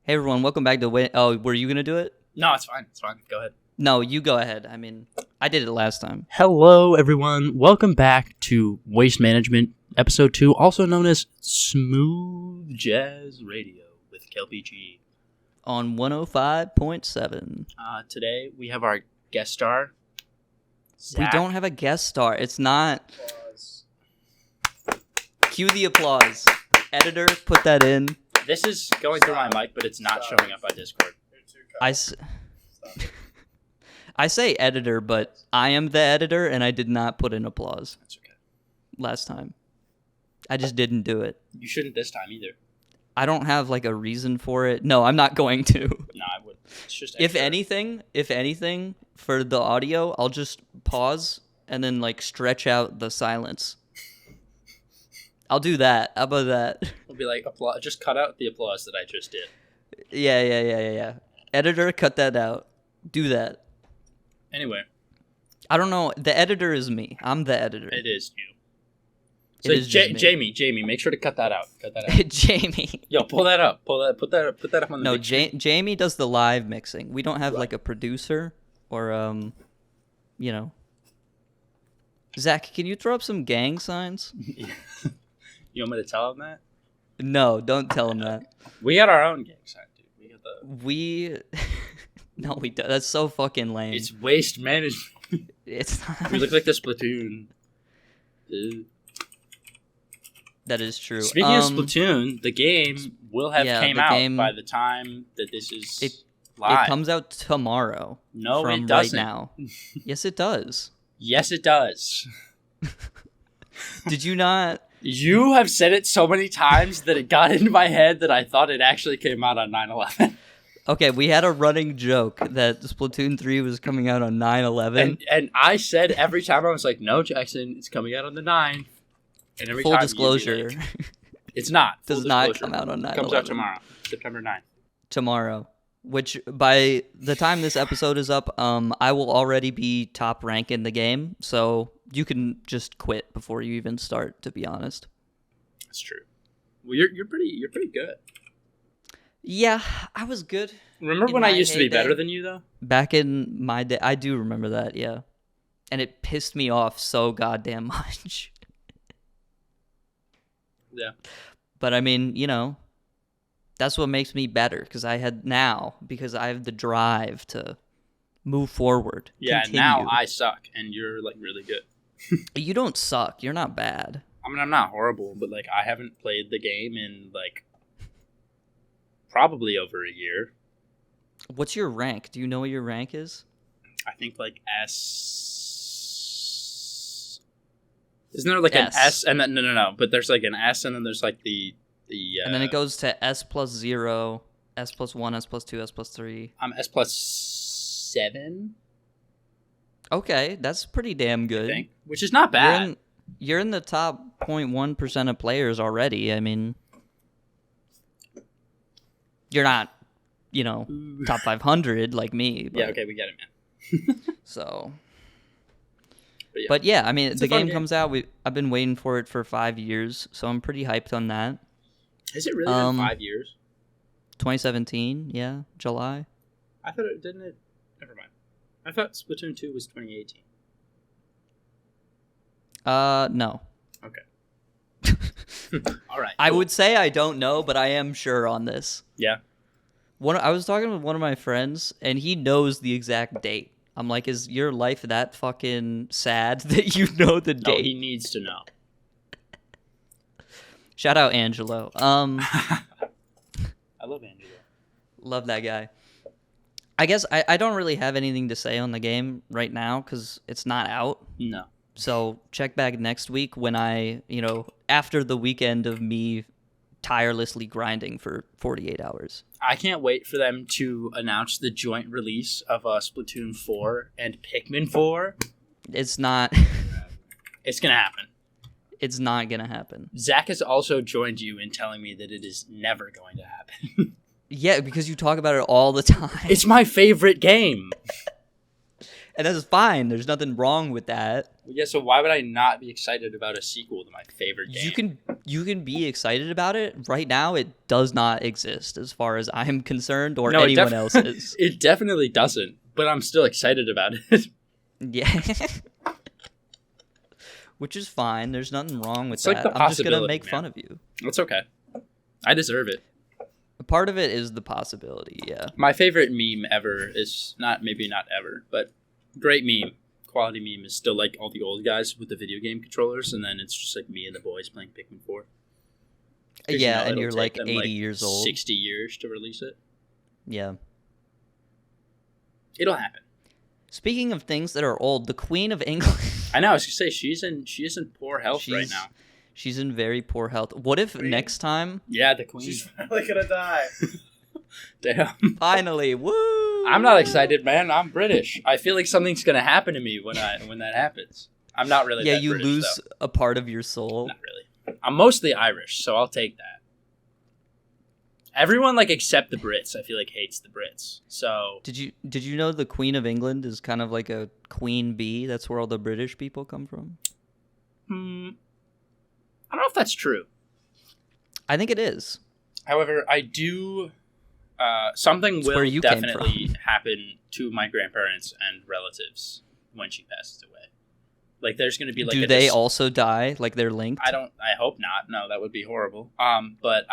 Hey everyone, welcome back to Oh, were you gonna do it? No, it's fine. It's fine. Go ahead. No, you go ahead. I mean, I did it last time. Hello, everyone. Welcome back to Waste Management, Episode 2, also known as Smooth Jazz Radio with KLPG. On 105.7. Today, we have our guest star, Zach. We don't have a guest star. It's not... Applause. Cue the applause. Editor, put that in. This is going through my mic, but it's not showing up on Discord. I say editor, but I am the editor, and I did not put in applause. That's okay. Last time. I just didn't do it. You shouldn't this time either. I don't have, like, a reason for it. No, I'm not going to. No, I would. It's just If anything, for the audio, I'll just pause and then, like, stretch out the silence. I'll do that. How about that? We'll be like, applause. Just cut out the applause that I just did. Yeah. Editor, cut that out. Do that. Anyway. I don't know. The editor is me. I'm the editor. It is you. It So is just me. Jamie, make sure to cut that out. Jamie. Yo, pull that up. Put that up on the No, big screen. Jamie does the live mixing. We don't have like a producer or you know. Zach, can you throw up some gang signs? You want me to tell him that? No, don't tell him that. We got our own gang sign, dude. We got the. We No, we don't. That's so fucking lame. It's waste management. It's not. We look like the Splatoon. That is true. Speaking of Splatoon, the game will have came out by the time that this is live. It comes out tomorrow. No, from it doesn't. Right now. Yes, it does. Yes, it does. Did you not? You have said it so many times that it got into my head that I thought it actually came out on 9/11. Okay, we had a running joke that Splatoon 3 was coming out on 9/11. And I said every time, I was like, no, Jackson, it's coming out on the 9th. And every Full time disclosure. It's not. Does not come out on 9/11. It comes out tomorrow, September 9th. Tomorrow. Which, by the time this episode is up, I will already be top rank in the game. So you can just quit before you even start, to be honest. That's true. Well, you're pretty good. Yeah, I was good. Remember when I used to be better than you, though? Back in my day, I do remember that, yeah. And it pissed me off so goddamn much. Yeah. But I mean, you know, that's what makes me better, because I have the drive to move forward. Yeah, continue. now I suck, and you're, like, really good. You don't suck. You're not bad. I mean, I'm not horrible, but, like, I haven't played the game in, like, probably over a year. What's your rank? Do you know what your rank is? I think, like, S... Isn't there, like, S. an S? And then, no. But there's, like, an S, and then there's, like, the and then it goes to S plus 0, S plus 1, S plus 2, S plus 3. I'm S plus 7. Okay, that's pretty damn good. I think, which is not bad. You're in the top 0.1% of players already. I mean, you're not, you know, top 500 like me. But, yeah, okay, we get it, man. So, but yeah, I mean, it's the game comes out. I've been waiting for it for 5 years, so I'm pretty hyped on that. Has it really been 5 years? 2017, yeah, July. I thought it didn't. It. Never mind. I thought Splatoon 2 was 2018. No. Okay. All right. I would say I don't know, but I am sure on this. Yeah. I was talking with one of my friends, and he knows the exact date. I'm like, is your life that fucking sad that you know the date? No, he needs to know. Shout out Angelo. I love Angelo. Love that guy. I guess I don't really have anything to say on the game right now because it's not out. No. So check back next week when after the weekend of me tirelessly grinding for 48 hours. I can't wait for them to announce the joint release of Splatoon 4 and Pikmin 4. It's not. It's going to happen. It's not going to happen. Zach has also joined you in telling me that it is never going to happen. Yeah, because you talk about it all the time. It's my favorite game. And that's fine. There's nothing wrong with that. Yeah, so why would I not be excited about a sequel to my favorite game? you can be excited about it. Right now, it does not exist as far as I'm concerned, or No, anyone else is. It definitely doesn't, but I'm still excited about it. Yeah. Which is fine. There's nothing wrong with It's like that. the I'm just going to possibility, make man. fun of you. It's okay. I deserve it. Part of it is the possibility, yeah. My favorite meme ever is maybe not ever, but great meme, quality meme is still like all the old guys with the video game controllers, and then it's just like me and the boys playing Pikmin 4. Yeah, and it'll you're take like them, 80 years old. 60 years to release it. Yeah. It'll happen. Speaking of things that are old, the Queen of England. I know. I was gonna say she is in poor health right now. She's in very poor health. What if next time? Yeah, the Queen. She's finally gonna die. Damn. Finally, woo! I'm not excited, man. I'm British. I feel like something's gonna happen to me when that happens. I'm not really. Yeah, that you British, lose though. a part of your soul. Not really. I'm mostly Irish, so I'll take that. Everyone except the Brits, I feel like hates the Brits. So Did you know the Queen of England is kind of like a queen bee? That's where all the British people come from. I don't know if that's true. I think it is. However, I do. Something It's where will you came definitely happen to my grandparents and relatives when she passes away. Like, there's going to be Do they also die? Like they're linked? I hope not. No, that would be horrible. But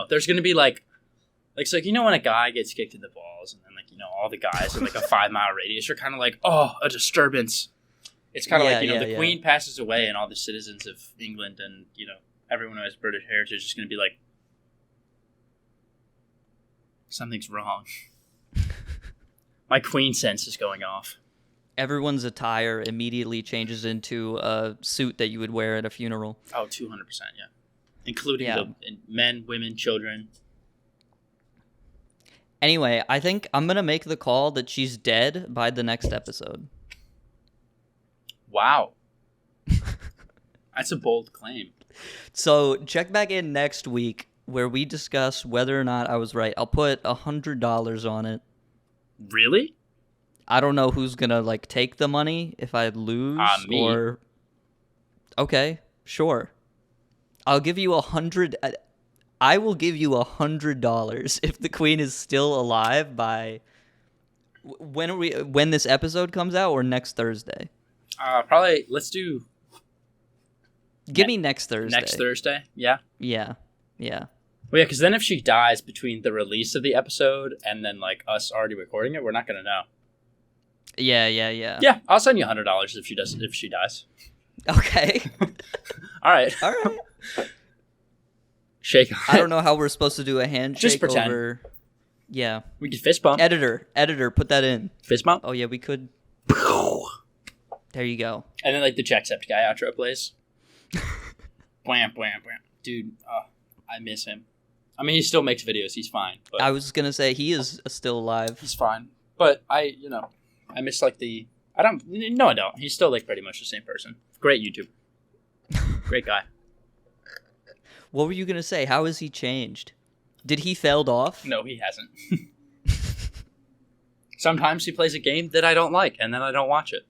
there's going to be it's like, when a guy gets kicked in the balls and then all the guys in a 5-mile radius are kind of like, oh, a disturbance. It's kind of the Queen passes away and all the citizens of England and, everyone who has British heritage is going to be like, something's wrong. My Queen sense is going off. Everyone's attire immediately changes into a suit that you would wear at a funeral. Oh, 200%, yeah. Including the men, women, children. Anyway, I think I'm going to make the call that she's dead by the next episode. Wow. That's a bold claim. So check back in next week where we discuss whether or not I was right. I'll put $100 on it. Really? I don't know who's going to take the money if I lose me. or... Okay, sure. I'll give you $100. I will give you $100 if the Queen is still alive by when this episode comes out or next Thursday. Probably. Let's do. Give me next Thursday. Next Thursday. Yeah. Yeah. Well, yeah, because then if she dies between the release of the episode and then us already recording it, we're not gonna know. Yeah. Yeah, I'll send you $100 if she dies. Okay. All right. Shake on I don't know how we're supposed to do a handshake. Just pretend. Over... Yeah. We could fist bump. Editor, put that in. Fist bump. Oh yeah, we could. There you go. And then the Jacksepticeye outro plays. Blam, blam, blam. Dude, I miss him. I mean, he still makes videos. He's fine. But I was gonna say he is still alive. he's fine. But I miss the. I don't. No, I don't. He's still pretty much the same person. Great YouTuber. Great guy. What were you gonna say? How has he changed? Did he failed off? No, he hasn't. Sometimes he plays a game that I don't like, and then I don't watch it.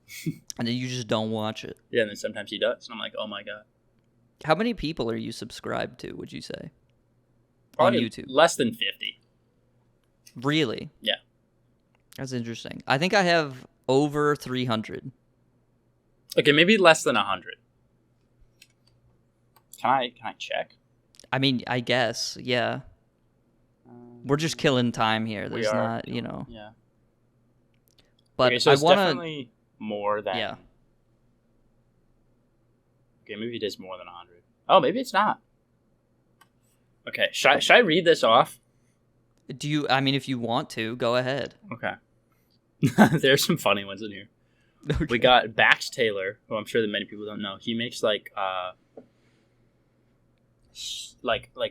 And then you just don't watch it. Yeah, and then sometimes he does, and I'm like, oh my god. How many people are you subscribed to, would you say? Probably on YouTube? Less than 50. Really? Yeah. That's interesting. I think I have over 300. Okay, maybe less than 100. Can I check? I mean, I guess, yeah. We're just killing time here. There's not, Yeah. But okay, so I it's want to... definitely more than... Yeah. Okay, maybe it is more than 100. Oh, maybe it's not. Okay, should I read this off? If you want to, go ahead. Okay. There's some funny ones in here. Okay. We got Bax Taylor, who I'm sure that many people don't know. He makes like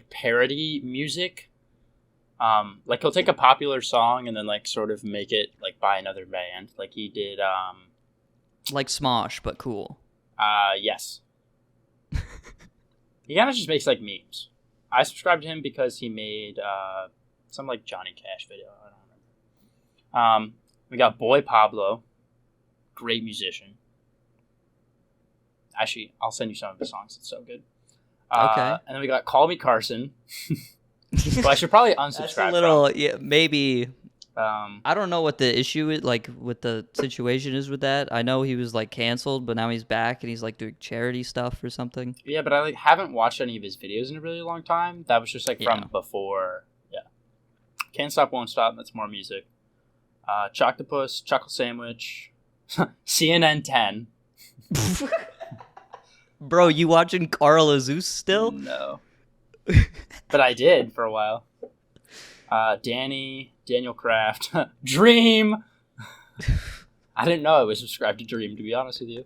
parody music. He'll take a popular song and then sort of make it by another band. Like he did like Smosh, but cool. Yes. He kind of just makes memes. I subscribed to him because he made some Johnny Cash video. I don't remember. We got Boy Pablo, great musician. Actually, I'll send you some of his songs. It's so good. Okay. And then we got Call Me Carson. Well, I should probably unsubscribe. That's a little, yeah, maybe. From. I don't know what the issue is, like, what the situation is with that. I know he was, like, canceled, but now he's back and he's, like, doing charity stuff or something. Yeah, but I like haven't watched any of his videos in a really long time. That was just like from before. Yeah. Can't Stop, Won't Stop. That's more music. Choctopus, Chuckle Sandwich, CNN 10. Bro, you watching Carl Azus still? No. But I did for a while. Daniel Kraft, Dream. I didn't know I was subscribed to Dream, to be honest with you.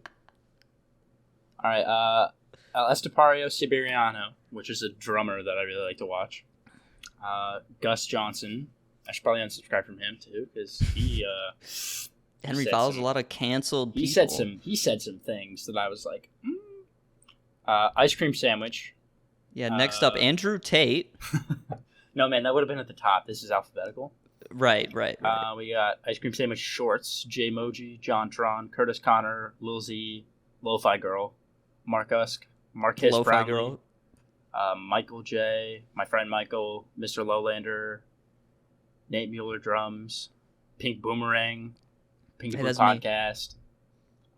All right, El Estepario Siberiano, which is a drummer that I really like to watch. Gus Johnson. I should probably unsubscribe from him too, because he. Henry follows a lot of canceled people. He said some things that I was like, Ice Cream Sandwich. Yeah. Next up, Andrew Tate. No, man, that would have been at the top. This is alphabetical. Right. We got Ice Cream Sandwich Shorts, J-Moji, Jontron, Curtis Connor, Lil Z, Lo-Fi Girl, Marcus Brownlee, Girl. Michael J, my friend Michael, Mr. Lowlander, Nate Mueller Drums, Pink Boomerang, Pink Blue Podcast,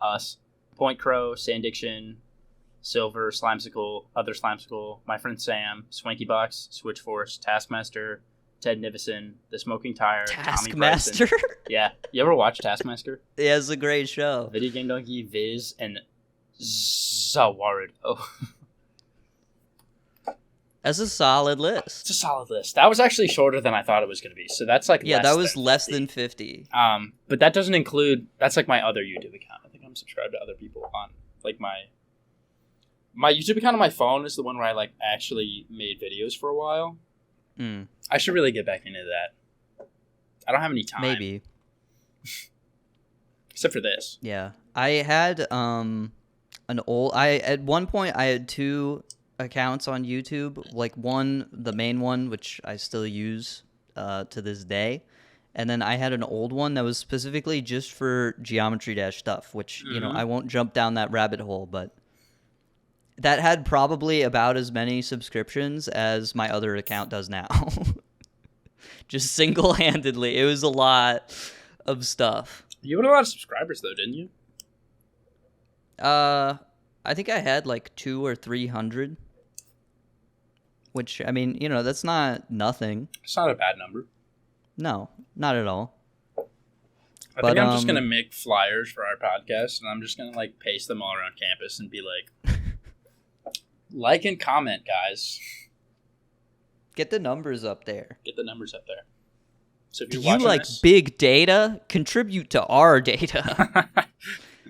us, Point Crow, Sandiction, Silver, Slimesicle, Other Slimesicle, My Friend Sam, Swanky Box, Switch Force, Taskmaster, Ted Nivison, The Smoking Tire, Taskmaster? Tommy Bryson. Yeah. You ever watch Taskmaster? Yeah, it's a great show. Video Game Donkey, Viz, and Zawarudo. That's a solid list. It's a solid list. That was actually shorter than I thought it was going to be. So that's like that was less than 50. But that doesn't include. That's like my other YouTube account. I think I'm subscribed to other people on like my YouTube account on my phone is the one where I like actually made videos for a while. I should really get back into that. I don't have any time. Maybe. Except for this. Yeah. I had at one point I had 2 accounts on YouTube, like one, the main one, which I still use to this day, and then I had an old one that was specifically just for Geometry Dash stuff, which you know I won't jump down that rabbit hole, but that had probably about as many subscriptions as my other account does now. Just single-handedly, it was a lot of stuff. You had a lot of subscribers though, didn't you? I think I had like 200 or 300. Which, I mean, you know, that's not nothing. It's not a bad number. No, not at all. I think I'm just going to make flyers for our podcast, and I'm just going to, like, paste them all around campus and be like and comment, guys. Get the numbers up there. So if Do you're you like this, big data? Contribute to our data.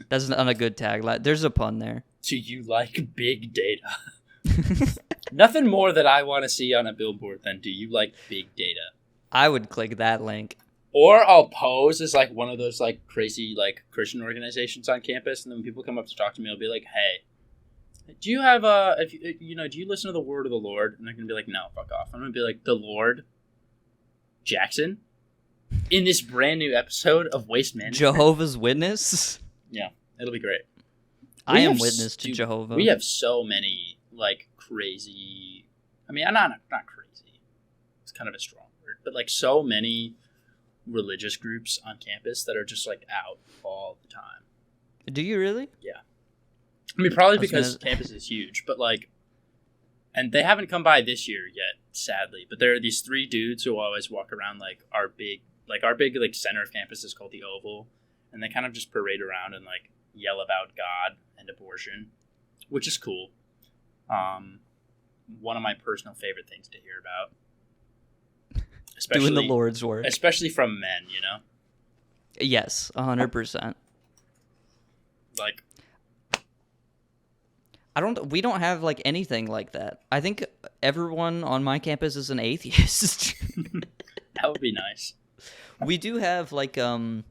That's not a good tagline. There's a pun there. Do you like big data? Nothing more that I want to see on a billboard than do you like big data? I would click that link. Or I'll pose as like one of those like crazy like Christian organizations on campus, and then when people come up to talk to me, I'll be like, "Hey, do you have do you listen to the word of the Lord?" And they're gonna be like, "No, fuck off." I'm gonna be like, "The Lord Jackson in this brand new episode of Waste Management." Jehovah's Witness. Yeah, it'll be great. I am witness to Jehovah. We have so many like crazy. I mean, not crazy. It's kind of a strong word, but like so many religious groups on campus that are just like out all the time. Do you really? Yeah. I mean, probably because campus is huge, but like, and they haven't come by this year yet, sadly. But there are these 3 dudes who always walk around like our big center of campus is called the Oval, and they kind of just parade around and like yell about God and abortion, which is cool. One of my personal favorite things to hear about. Especially, doing the Lord's work. Especially from men, you know? Yes, 100%. Like, we don't have like anything like that. I think everyone on my campus is an atheist. that would be nice. We do have like an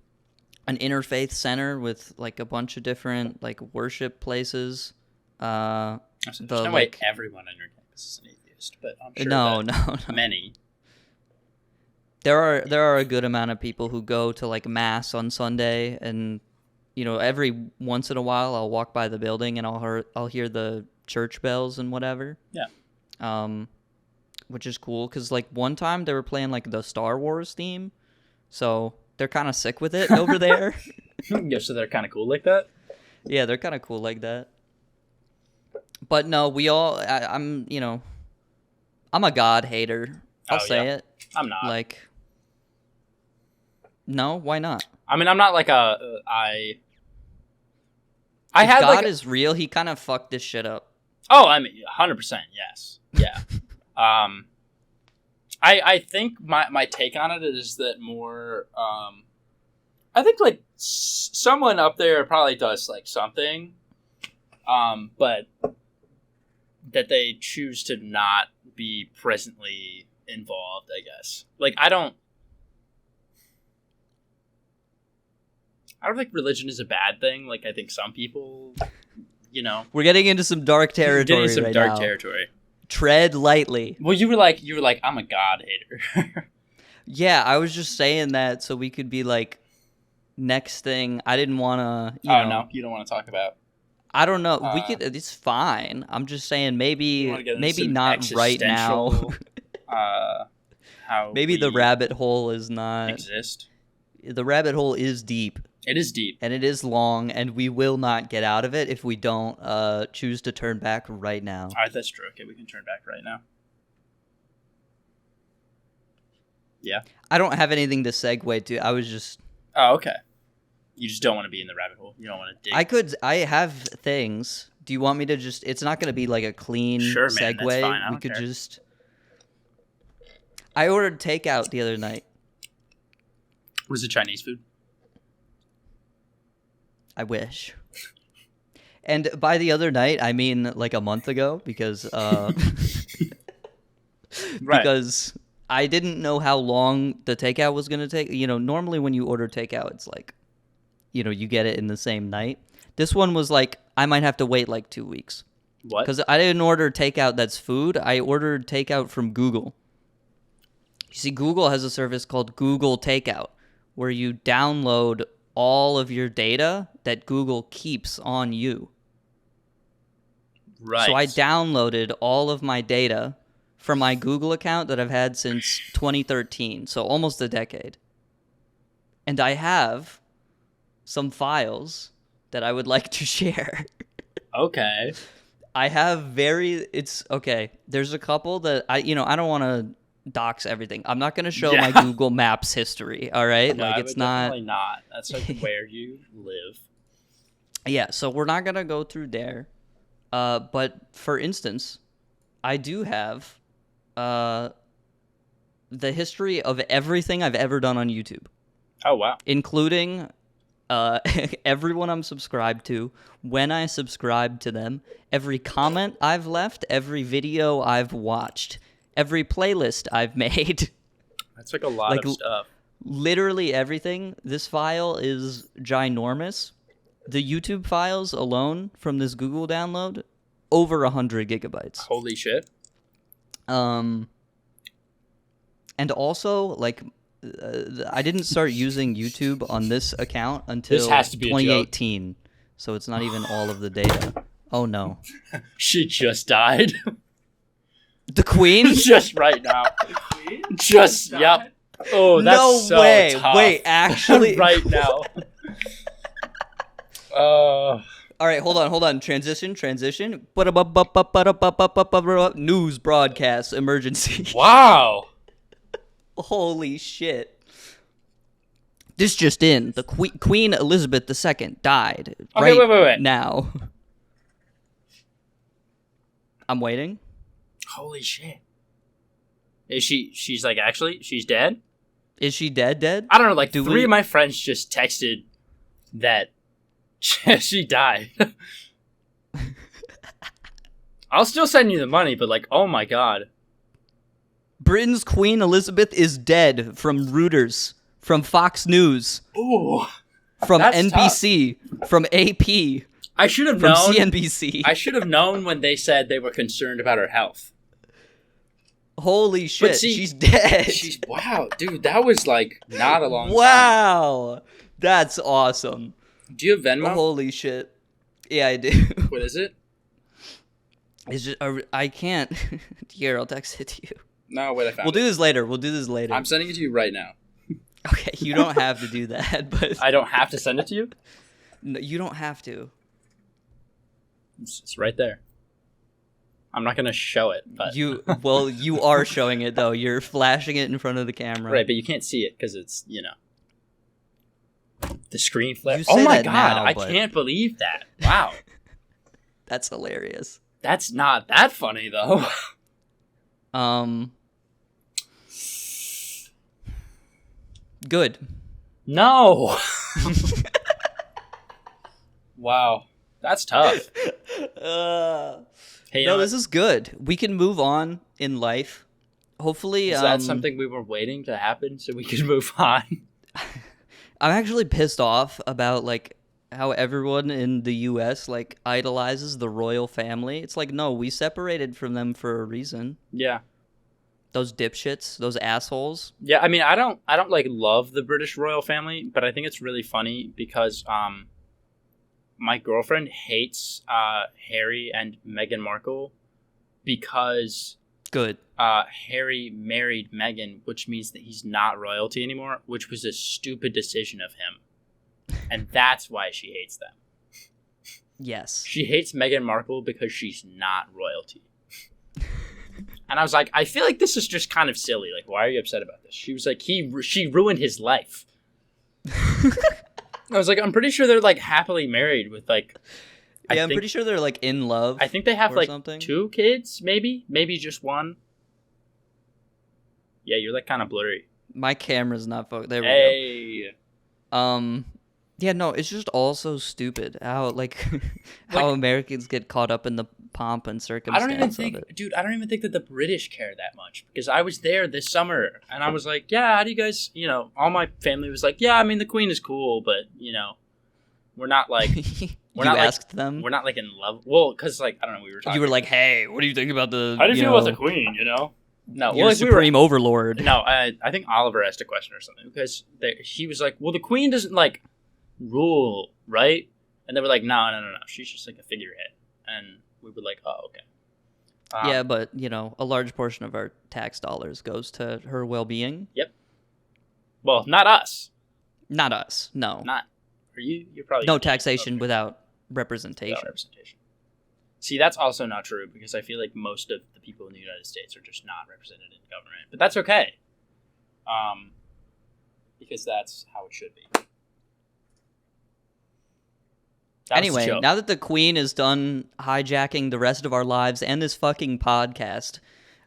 interfaith center with like a bunch of different like worship places. There's no way everyone on your campus is an atheist, but I'm sure no. many. There are a good amount of people who go to like mass on Sunday and every once in a while I'll walk by the building and I'll hear the church bells and whatever. Yeah. Which is cool because like one time they were playing like the Star Wars theme, so they're kind of sick with it over there. Yeah, so they're kind of cool like that. Yeah, they're kind of cool like that. But no, I'm a God hater. I'll say it. I'm not. Like, no, why not? I mean, I'm not like I If had God like is real, he kind of fucked this shit up. Oh, I mean, 100%, yes. Yeah. I think my take on it is that more, I think, like, someone up there probably does, like, something, but that they choose to not be presently involved, I guess. Like, I don't think religion is a bad thing. Like, I think some people, We're getting into some dark territory right now. Territory. Tread lightly. Well, you were like, I'm a God hater. Yeah, I was just saying that so we could be like, next thing. I didn't want to. No, you don't want to talk about. I don't know. We could. It's fine. I'm just saying maybe not right now. How maybe the rabbit hole is not exist. The rabbit hole is deep. It is deep. And it is long, and we will not get out of it if we don't choose to turn back right now. All right, that's true. Okay, we can turn back right now. Yeah. I don't have anything to segue to. I was just... Oh, okay. You just don't want to be in the rabbit hole. You don't want to dig. I have things. Do you want me to just... It's not going to be like a clean segue. That's fine. We could just... I ordered takeout the other night. Was it Chinese food? I wish. And by the other night, I mean like a month ago, because because I didn't know how long the takeout was going to take. Normally when you order takeout, it's like, you get it in the same night. This one was like, I might have to wait like 2 weeks. What? Because I didn't order takeout that's food. I ordered takeout from Google. You see, Google has a service called Google Takeout, where you download all of your data that Google keeps on you. Right. So I downloaded all of my data from my Google account that I've had since 2013, so almost a decade. And I have some files that I would like to share. Okay. I have it's okay. There's a couple that I don't want to dox everything. I'm not going to show my Google Maps history, all right? No, like it's not definitely not. That's like where you live. Yeah, so we're not going to go through there. But for instance, I do have the history of everything I've ever done on YouTube. Oh, wow. Including everyone I'm subscribed to, when I subscribe to them, every comment I've left, every video I've watched, every playlist I've made. That's like a lot of stuff. Literally everything. This file is ginormous. The YouTube files alone from this Google download, over 100 gigabytes. Holy shit. And also, like, I didn't start using YouTube on this account until this has to be 2018. So it's not even all of the data. Oh, no. She just died. The Queen? Just right now. The Queen? Just, yep. Oh, that's no so way. tough. Wait, actually. Right now. All right, hold on. Transition. News broadcast emergency. Wow. Holy shit. This just in. The Queen Elizabeth II died. Okay, wait. Now. I'm waiting. Holy shit. Is she's like, actually, she's dead? Is she dead? I don't know, like, three of my friends just texted that she died. I'll still send you the money, but like, oh my god. Britain's Queen Elizabeth is dead from Reuters, from Fox News, ooh, from NBC, tough. From AP. I should have known. From CNBC. I should have known when they said they were concerned about her health. Holy shit, see, she's dead. Wow, dude, that was like not a long time. Wow, that's awesome. Do you have Venmo? Holy shit. Yeah, I do. What is it? It's just I can't. Here, I'll text it to you. No, wait, I found We'll do this later. I'm sending it to you right now. Okay, you don't have to do that, but I don't have to send it to you? no, you don't have to. It's right there. I'm not going to show it, but... You are showing it, though. You're flashing it in front of the camera. Right, but you can't see it because it's, the screen flare. You Oh say my that god, now, I but- can't believe that. Wow. That's hilarious. That's not that funny, though. Good. No. Wow. That's tough. Hey, No, this is good. We can move on in life. Hopefully, is that something we were waiting to happen so we could move on? I'm actually pissed off about like how everyone in the US like idolizes the royal family. It's like, no, we separated from them for a reason. Yeah. Those dipshits, those assholes. Yeah, I mean, I don't like love the British royal family, but I think it's really funny because my girlfriend hates Harry and Meghan Markle because Good. Harry married Meghan, which means that he's not royalty anymore, which was a stupid decision of him. And that's why she hates them. Yes. She hates Meghan Markle because she's not royalty. And I was like, I feel like this is just kind of silly. Like, why are you upset about this? She was like, she ruined his life. I was like, I'm pretty sure they're like happily married with like. I'm pretty sure they're like in love. I think they have like something. 2 kids, maybe just 1. Yeah, you're like kind of blurry. My camera's not focused. There we Hey. go. Yeah, no, it's just all so stupid. How how Americans get caught up in the pomp and circumstance I don't even think, of it. dude, I don't even think that the British care that much because I was there this summer and I was like, yeah, how do you guys, all my family was like, yeah, I mean, the Queen is cool, but, we're not like, we're You not asked like, them? we're not like in love. Well, because like, I don't know, we were talking. You were like, hey, what do you think about the, how do you feel about the Queen, No, You're well, like, supreme overlord. No, I think Oliver asked a question or something because he was like, well, the Queen doesn't like rule, right? And they were like, no, she's just like a figurehead. And we were like, oh, okay. Yeah, but, a large portion of our tax dollars goes to her well-being. Yep. Well, not us. Not us, no. Not. Are you? You're probably. No taxation without representation. Without representation. See, that's also not true because I feel like most of the people in the United States are just not represented in government. But that's okay. Because that's how it should be. Anyway, now that the Queen is done hijacking the rest of our lives and this fucking podcast,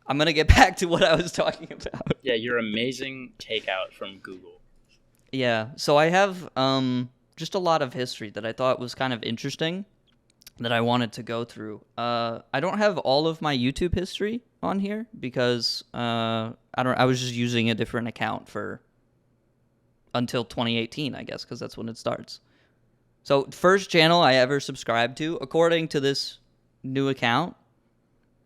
I'm going to get back to what I was talking about. Yeah, your amazing takeout from Google. Yeah, so I have just a lot of history that I thought was kind of interesting that I wanted to go through. I don't have all of my YouTube history on here because I was just using a different account for until 2018, I guess, because that's when it starts. So, first channel I ever subscribed to, according to this new account,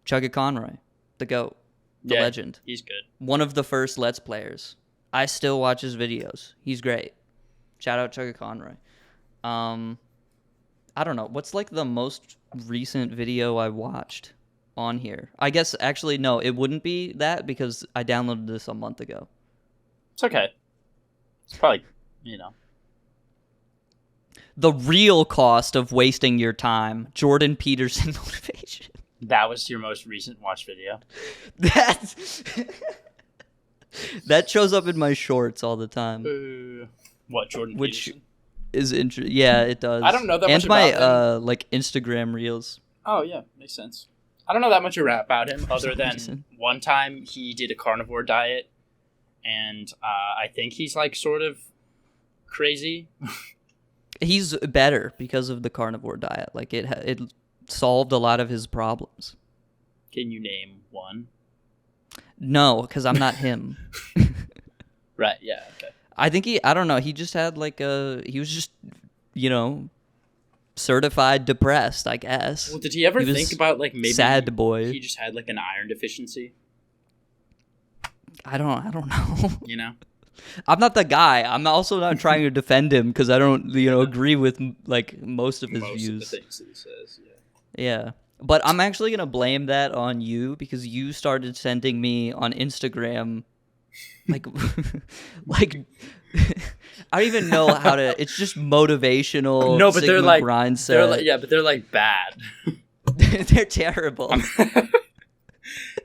Chugga Conroy, the GOAT, the legend. He's good. One of the first Let's Players. I still watch his videos. He's great. Shout out Chugga Conroy. I don't know. What's like the most recent video I watched on here? I guess, actually, no, it wouldn't be that because I downloaded this a month ago. It's okay. It's probably, The real cost of wasting your time. Jordan Peterson motivation. That was your most recent watch video? That shows up in my shorts all the time. What, Jordan Peterson? Is interesting. Yeah, it does. I don't know that much about him. And my like Instagram reels. Oh, yeah. Makes sense. I don't know that much about him other than one time he did a carnivore diet. And I think he's like sort of crazy. He's better because of the carnivore diet. Like it solved a lot of his problems. Can you name one? No, because I'm not him. Right. Yeah. Okay. I think I don't know. He just had like he was just, certified depressed, I guess. Well, did he ever think about like maybe sad boy? He just had like an iron deficiency. I don't know. I'm not the guy. I'm also not trying to defend him because I don't, agree with like most of his views. Most of the things that he says, yeah. Yeah. But I'm actually going to blame that on you because you started sending me on Instagram like like I don't even know how to. It's just motivational. No, but Sigma they're like mindset. they're like, yeah, but they're like bad. They're terrible.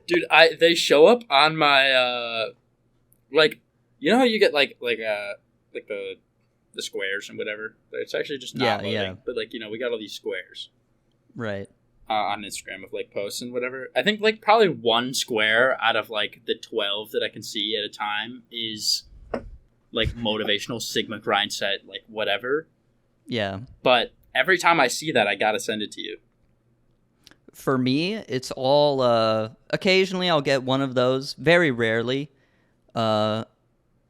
Dude, they show up on my like, you know how you get like the squares and whatever. It's actually just not loading. Yeah. But like, we got all these squares. Right. On Instagram of like posts and whatever. I think like probably one square out of like the 12 that I can see at a time is like motivational Sigma grind set, like whatever. Yeah. But every time I see that, I gotta send it to you. For me, it's all occasionally I'll get one of those, very rarely. Other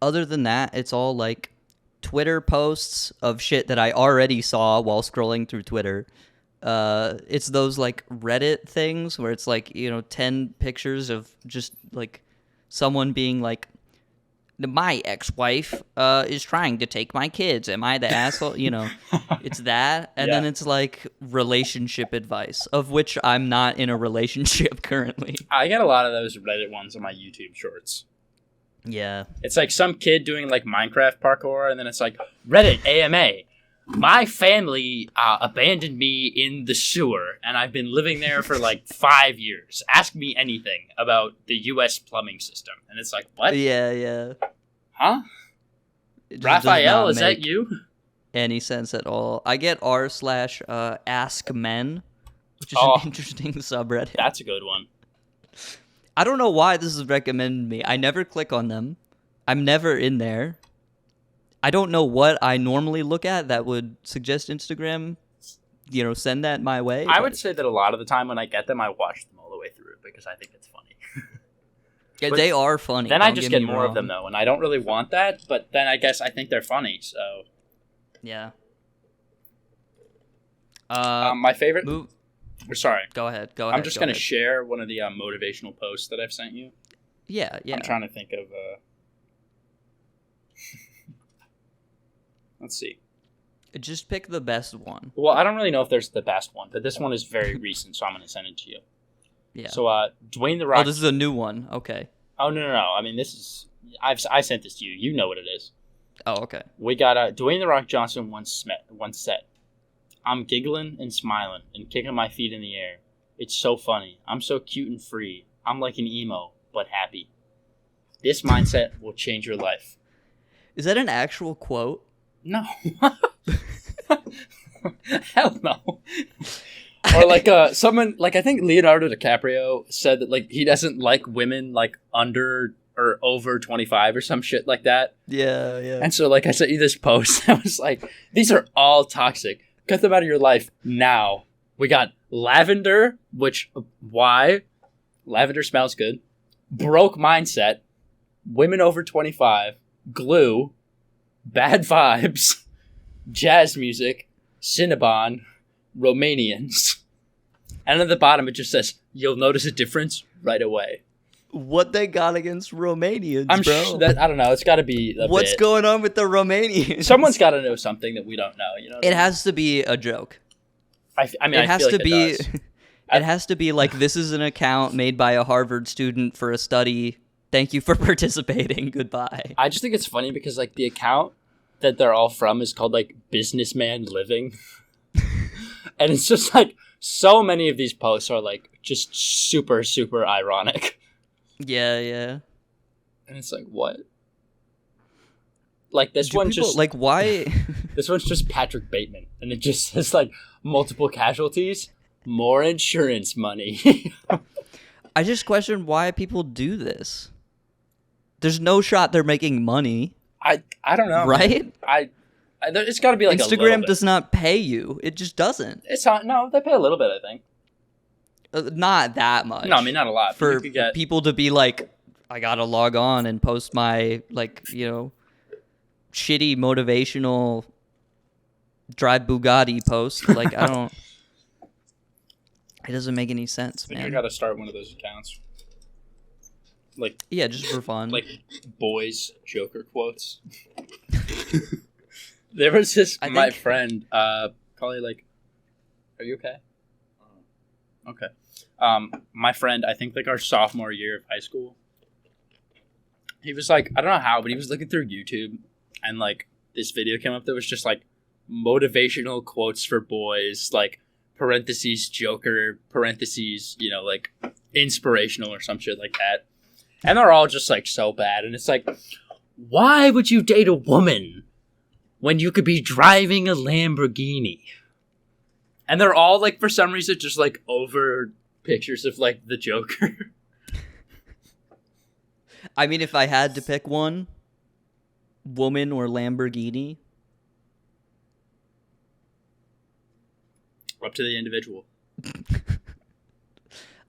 than that, it's all like Twitter posts of shit that I already saw while scrolling through Twitter. It's those like Reddit things where it's like 10 pictures of just like someone being like, my ex-wife is trying to take my kids, am I the asshole? It's that, and then it's like relationship advice, of which I'm not in a relationship currently. I get a lot of those Reddit ones on my YouTube shorts. Yeah, it's like some kid doing like Minecraft parkour, and then it's like Reddit AMA. My family abandoned me in the sewer, and I've been living there for like 5 years. Ask me anything about the U.S. plumbing system. And it's like, what? Yeah. Huh? Raphael, is that you? Any sense at all. I get r/ask men, which is an interesting subreddit. That's a good one. I don't know why this is recommended to me. I never click on them. I'm never in there. I don't know what I normally look at that would suggest Instagram, send that my way. I would say that a lot of the time when I get them, I watch them all the way through because I think it's funny. Yeah, they are funny. Then I just get more of them, though, and I don't really want that, but then I guess I think they're funny, so... Yeah. My favorite... Sorry. Go ahead. I'm just going to share one of the motivational posts that I've sent you. Yeah. I'm trying to think of... Let's see. Just pick the best one. Well, I don't really know if there's the best one, but this one is very recent, so I'm going to send it to you. Yeah. So, Dwayne The Rock... Oh, this is a new one. Okay. Oh, no. I mean, this is... I sent this to you. You know what it is. Oh, okay. We got Dwayne The Rock Johnson once said, I'm giggling and smiling and kicking my feet in the air. It's so funny. I'm so cute and free. I'm like an emo, but happy. This mindset will change your life. Is that an actual quote? No. Hell no. Or like someone like I think Leonardo DiCaprio said that like he doesn't like women like under or over 25 or some shit like that. Yeah. And so like I sent you this post. I was like, these are all toxic. Cut them out of your life now. We got lavender, which why? Lavender smells good. Broke mindset. Women over 25. Glue. Bad vibes, jazz music, Cinnabon, Romanians. And at the bottom it just says, you'll notice a difference right away. What they got against Romanians, bro? I don't know. It's got to be What's going on with the Romanians? Someone's got to know something that we don't know. It has to be a joke. I mean, it has to be. It has to be like, this is an account made by a Harvard student for a study. Thank you for participating. Goodbye. I just think it's funny because like the account that they're all from is called like Businessman Living. And it's just like so many of these posts are like just super, super ironic. Yeah. And it's like, what? Like this one just like why? This one's just Patrick Bateman, and it just says like multiple casualties, more insurance money. I just question why people do this. There's no shot they're making money. I don't know, right? It's got to be like Instagram does not pay you. It just doesn't. It's not. No, they pay a little bit, I think. Not that much. No, I mean not a lot. For people to be like, I gotta log on and post my shitty motivational drive Bugatti post. Like I don't. It doesn't make any sense, man. I gotta start one of those accounts. Like, Yeah, just for fun. like boys Joker quotes. There was this my friend, probably like, are you okay? Okay. My friend, I think like our sophomore year of high school, he was like, I don't know how, but he was looking through YouTube, and like this video came up that was just like motivational quotes for boys, like parentheses Joker, parentheses, like inspirational or some shit like that. And they're all just like so bad. And it's like, why would you date a woman when you could be driving a Lamborghini? And they're all like, for some reason, just like over pictures of like the Joker. I mean, if I had to pick one, woman or Lamborghini. Up to the individual.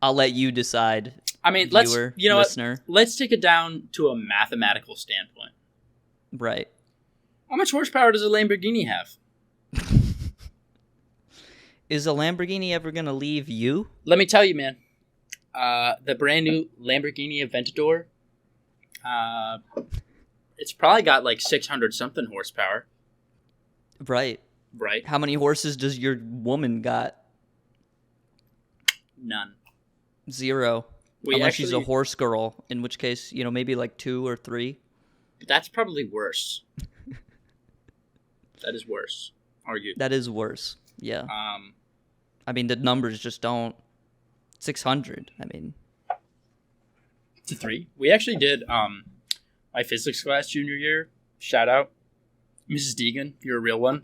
I'll let you decide. I mean, viewer, listener. Let's take it down to a mathematical standpoint. Right. How much horsepower does a Lamborghini have? Is a Lamborghini ever going to leave you? Let me tell you, man. The brand new Lamborghini Aventador, it's probably got like 600 something horsepower. Right. Right. How many horses does your woman got? None. 0. Unless she's a horse girl, in which case, maybe like 2 or 3. That's probably worse. That is worse. Argued. That is worse. Yeah. I mean, the numbers just don't. 600. I mean, to 3. We actually did my physics class junior year. Shout out, Mrs. Deegan. You're a real one.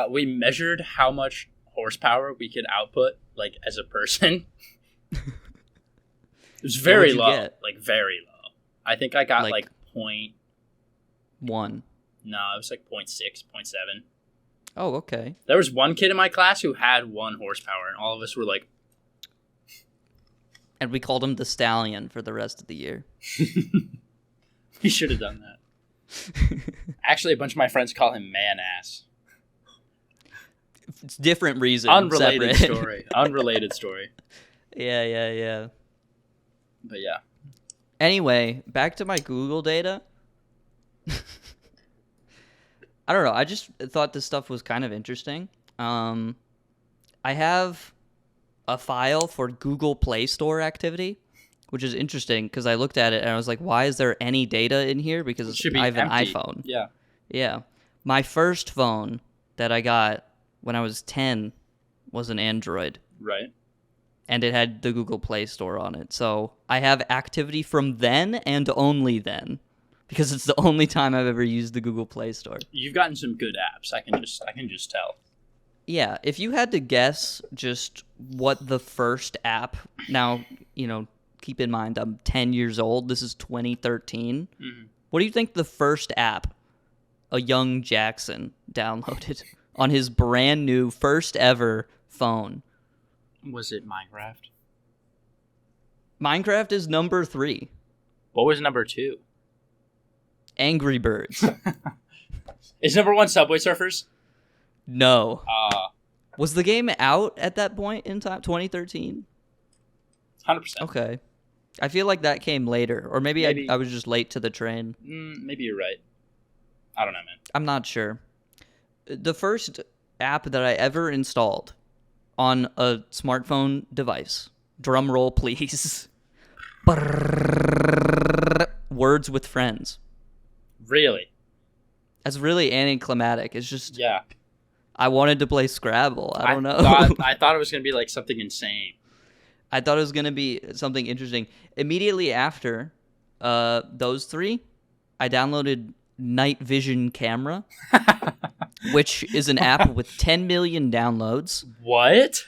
We measured how much horsepower we could output, like as a person. It was very low, like very low. I think I got like 0.1. No, it was like 0.6, 0.7. Oh, okay. There was one kid in my class who had 1 horsepower, and all of us were like... And we called him the Stallion for the rest of the year. We should have done that. Actually, a bunch of my friends call him Man-Ass. It's different reasons. Unrelated story. Unrelated story. Yeah. But yeah. Anyway, back to my Google data. I don't know. I just thought this stuff was kind of interesting. I have a file for Google Play Store activity, which is interesting because I looked at it and I was like, why is there any data in here? Because I have an iPhone. Yeah. My first phone that I got when I was 10 was an Android. Right. And it had the Google Play Store on it. So I have activity from then and only then. Because it's the only time I've ever used the Google Play Store. You've gotten some good apps. I can just tell. Yeah, if you had to guess just what the first app... Now, keep in mind, I'm 10 years old. This is 2013. Mm-hmm. What do you think the first app a young Jackson downloaded on his brand new, first ever phone? Was it Minecraft? Minecraft is number 3. What was number 2? Angry Birds. Is number 1 Subway Surfers? No. Was the game out at that point in time? 2013? 100%. Okay. I feel like that came later. Or maybe. I was just late to the train. Maybe you're right. I don't know, man. I'm not sure. The first app that I ever installed on a smartphone device. Drum roll, please. Words with Friends. Really? That's really anticlimactic. It's just... Yeah. I wanted to play Scrabble. I don't know. I thought it was going to be like something insane. I thought it was going to be something interesting. Immediately after those 3, I downloaded Night Vision Camera, which is an app with 10 million downloads. What?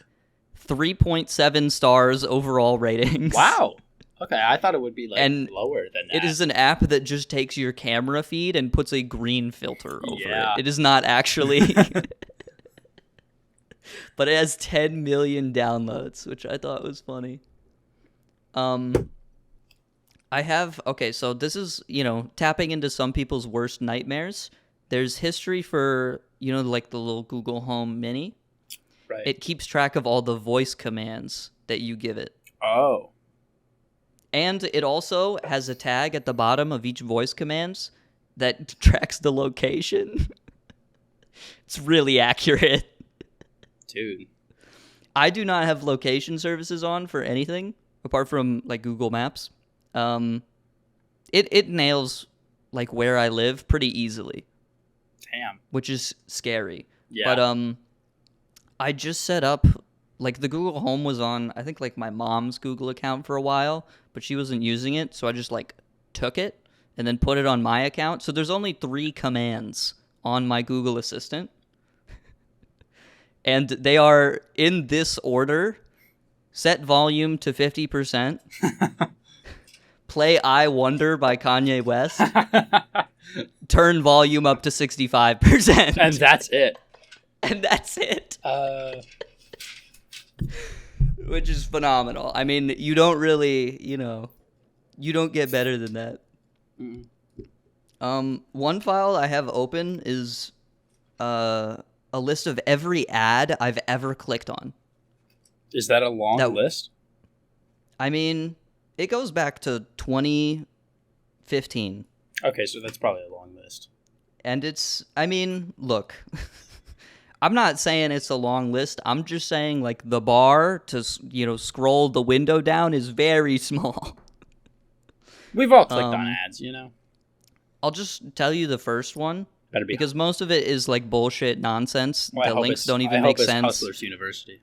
3.7 stars overall ratings. Wow. Okay, I thought it would be lower than that. It is an app that just takes your camera feed and puts a green filter over it. It is not actually... But it has 10 million downloads, which I thought was funny. So this is, tapping into some people's worst nightmares. There's history for, like the little Google Home Mini. Right. It keeps track of all the voice commands that you give it. Oh. And it also has a tag at the bottom of each voice commands that tracks the location. It's really accurate. Dude. I do not have location services on for anything apart from like Google Maps. It nails like where I live pretty easily. Damn. Which is scary. Yeah. But I just set up like the Google Home was on I think like my mom's Google account for a while, but she wasn't using it, so I just like took it and then put it on my account. So there's only 3 commands on my Google Assistant. And they are in this order: set volume to 50%, play I Wonder by Kanye West, turn volume up to 65%. And that's it. And that's it. Which is phenomenal. I mean, you don't really, you don't get better than that. Mm-mm. One file I have open is a list of every ad I've ever clicked on. Is that a long list? I mean, it goes back to 2015. Okay, so that's probably a long list. And look, I'm not saying it's a long list. I'm just saying, like, the bar to, scroll the window down is very small. We've all clicked on ads, I'll just tell you the first one. Better be because most of it is like bullshit nonsense. Well, the links don't even make sense. Hustlers University.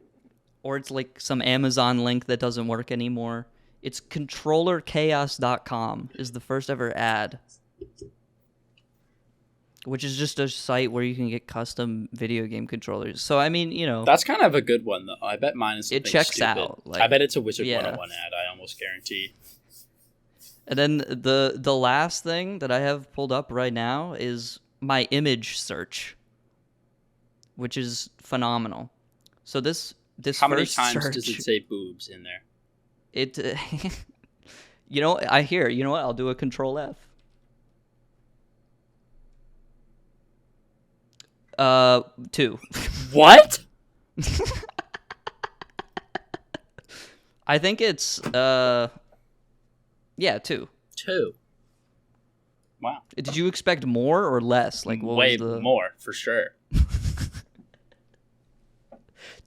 Or it's like some Amazon link that doesn't work anymore. It's controllerchaos.com is the first ever ad. Which is just a site where you can get custom video game controllers. So, I mean, That's kind of a good one, though. I bet mine is something it checks stupid. out. Like, I bet it's a Wizard 101 ad, I almost guarantee. And then the last thing that I have pulled up right now is my image search, which is phenomenal. So this How many first times search, does it say boobs in there? It, I'll do a control F. 2. What? I think it's 2. 2. Wow. Did you expect more or less? Like what way was the... more for sure.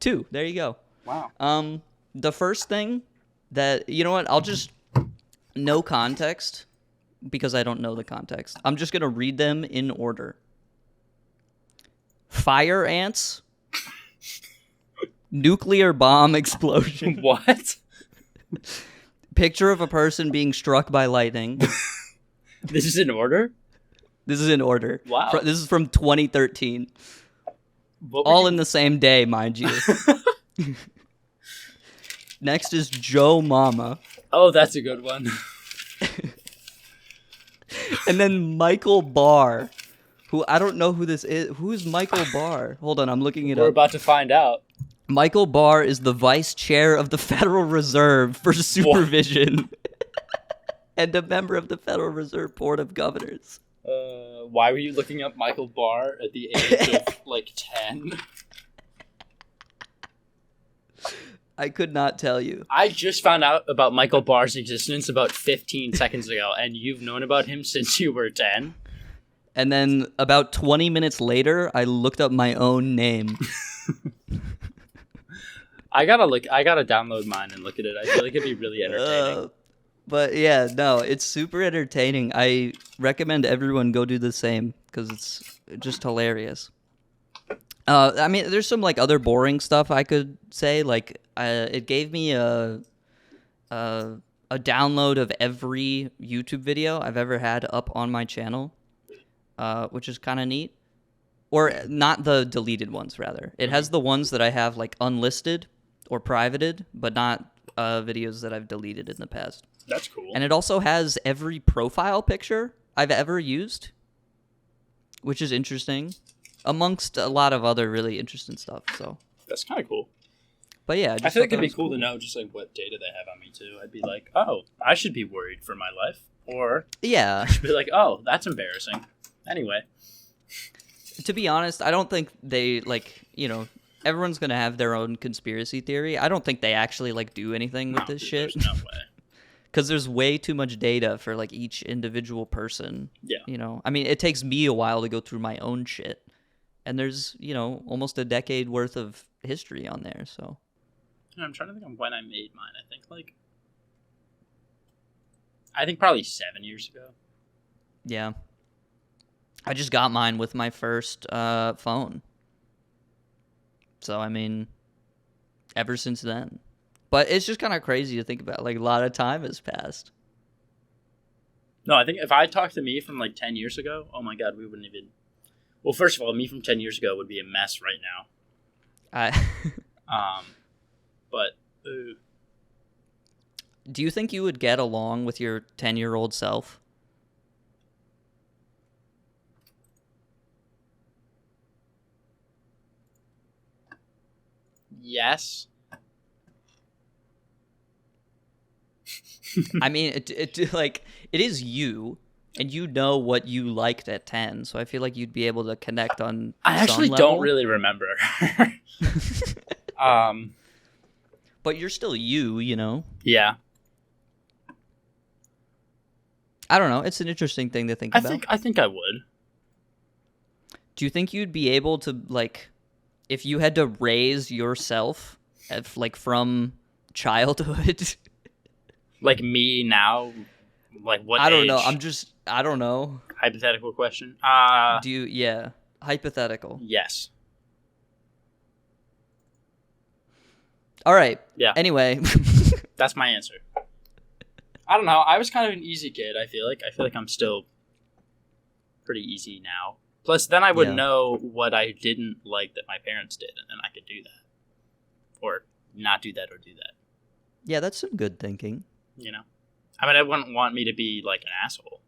2. There you go. Wow. The first thing that I'll just no context because I don't know the context. I'm just gonna read them in order. Fire ants. Nuclear bomb explosion. What? Picture of a person being struck by lightning. This is in order? This is in order. Wow. This is from 2013. All in the same day, mind you. Next is Joe Mama. Oh, that's a good one. And then Michael Barr, who I don't know who this is. Who is Michael Barr? Hold on, I'm looking it up. We're about to find out. Michael Barr is the vice chair of the Federal Reserve for supervision and a member of the Federal Reserve Board of Governors. Why were you looking up Michael Barr at the age of, 10? I could not tell you. I just found out about Michael Barr's existence about 15 seconds ago, and you've known about him since you were 10? And then about 20 minutes later, I looked up my own name. I gotta download mine and look at it. I feel like it'd be really entertaining. But yeah, no, it's super entertaining. I recommend everyone go do the same because it's just hilarious. I mean, there's some other boring stuff I could say. It gave me a download of every YouTube video I've ever had up on my channel, which is kind of neat. Or not the deleted ones, rather. It has the ones that I have unlisted or privated, but not videos that I've deleted in the past. That's cool. And it also has every profile picture I've ever used, which is interesting, amongst a lot of other really interesting stuff. So that's kind of cool. But yeah, I feel like it'd be cool to know just what data they have on me too. I'd be like, oh, I should be worried for my life, or yeah, I should be like, oh, that's embarrassing. Anyway, to be honest, I don't think they everyone's gonna have their own conspiracy theory. I don't think they actually do anything with this shit. There's no way. because there's way too much data for like each individual person. Yeah. You know, I mean, it takes me a while to go through my own shit, and there's almost a decade worth of history on there. So I'm trying to think of when I made mine. I think probably 7 years ago. yeah, I just got mine with my first phone. So I mean, ever since then. But it's just kind of crazy to think about. Like, a lot of time has passed. No, I think if I talked to me from like 10 years ago, oh my God, we wouldn't even. Well, first of all, me from 10 years ago would be a mess right now. But. Do you think you would get along with your 10-year-old self? Yes. I mean, it is you, and you know what you liked at 10, so I feel like you'd be able to connect on I actually some level. don't really remember. But you're still you, Yeah. I don't know. It's an interesting thing to think about. I think I would. Do you think you'd be able to, like, if you had to raise yourself, from childhood? Like me now? Like what I don't age? know. I don't know. Hypothetical question. Yeah. Hypothetical. Yes. All right. Yeah. Anyway. That's my answer. I don't know. I was kind of an easy kid, I feel like. I feel like I'm still pretty easy now. Plus, then I would know what I didn't like that my parents did, and then I could do that. Or not do that or do that. Yeah, that's some good thinking. I mean, I wouldn't want me to be like an asshole.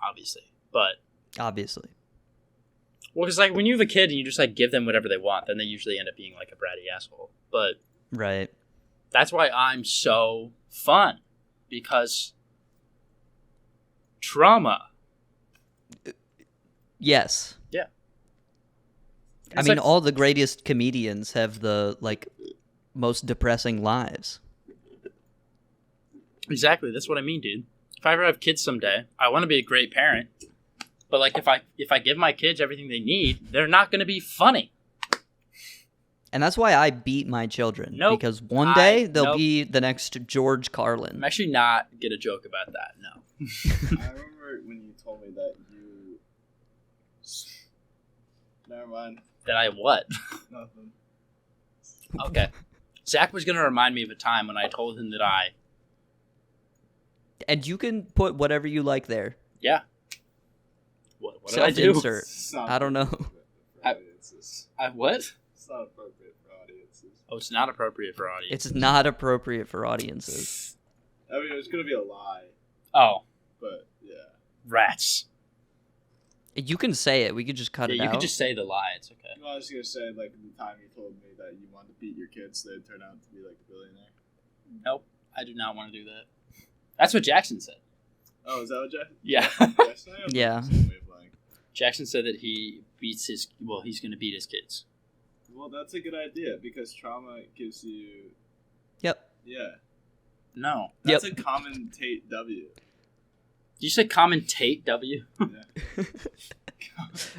Obviously. But. Obviously. Well, because like when you have a kid and you just like give them whatever they want, then they usually end up being like a bratty asshole. But. Right. That's why I'm so fun. Because. Trauma. Yes. Yeah. I mean, all the greatest comedians have the, most depressing lives. Exactly. That's what I mean, dude. If I ever have kids someday, I want to be a great parent. But, if I give my kids everything they need, they're not going to be funny. And that's why I beat my children. Nope. Because one day they'll be the next George Carlin. I'm actually not going to joke about that, no. I remember when you told me that you... Never mind. That I what? Nothing. Okay. Zach was going to remind me of a time when I told him that I... And you can put whatever you like there. Yeah. What did I do? Self-insert. I don't know. I what? It's not appropriate for audiences. Oh, it's not appropriate for audience. It's not appropriate for audiences. I mean, it was going to be a lie, Oh, but yeah. rats. You can say it. We could just cut Yeah, it you out. could just say the lie. It's okay. No, I was going to say, the time you told me that you wanted to beat your kids, they'd turn out to be, a billionaire. Nope. I do not want to do that. That's what Jackson said. Oh, is that what Jackson? Yeah. Jackson? Yeah. Jackson said that he beats his... Well, he's going to beat his kids. Well, that's a good idea, because trauma gives you... Yep. Yeah. No. That's a commentate W. Did you say commentate W? Yeah.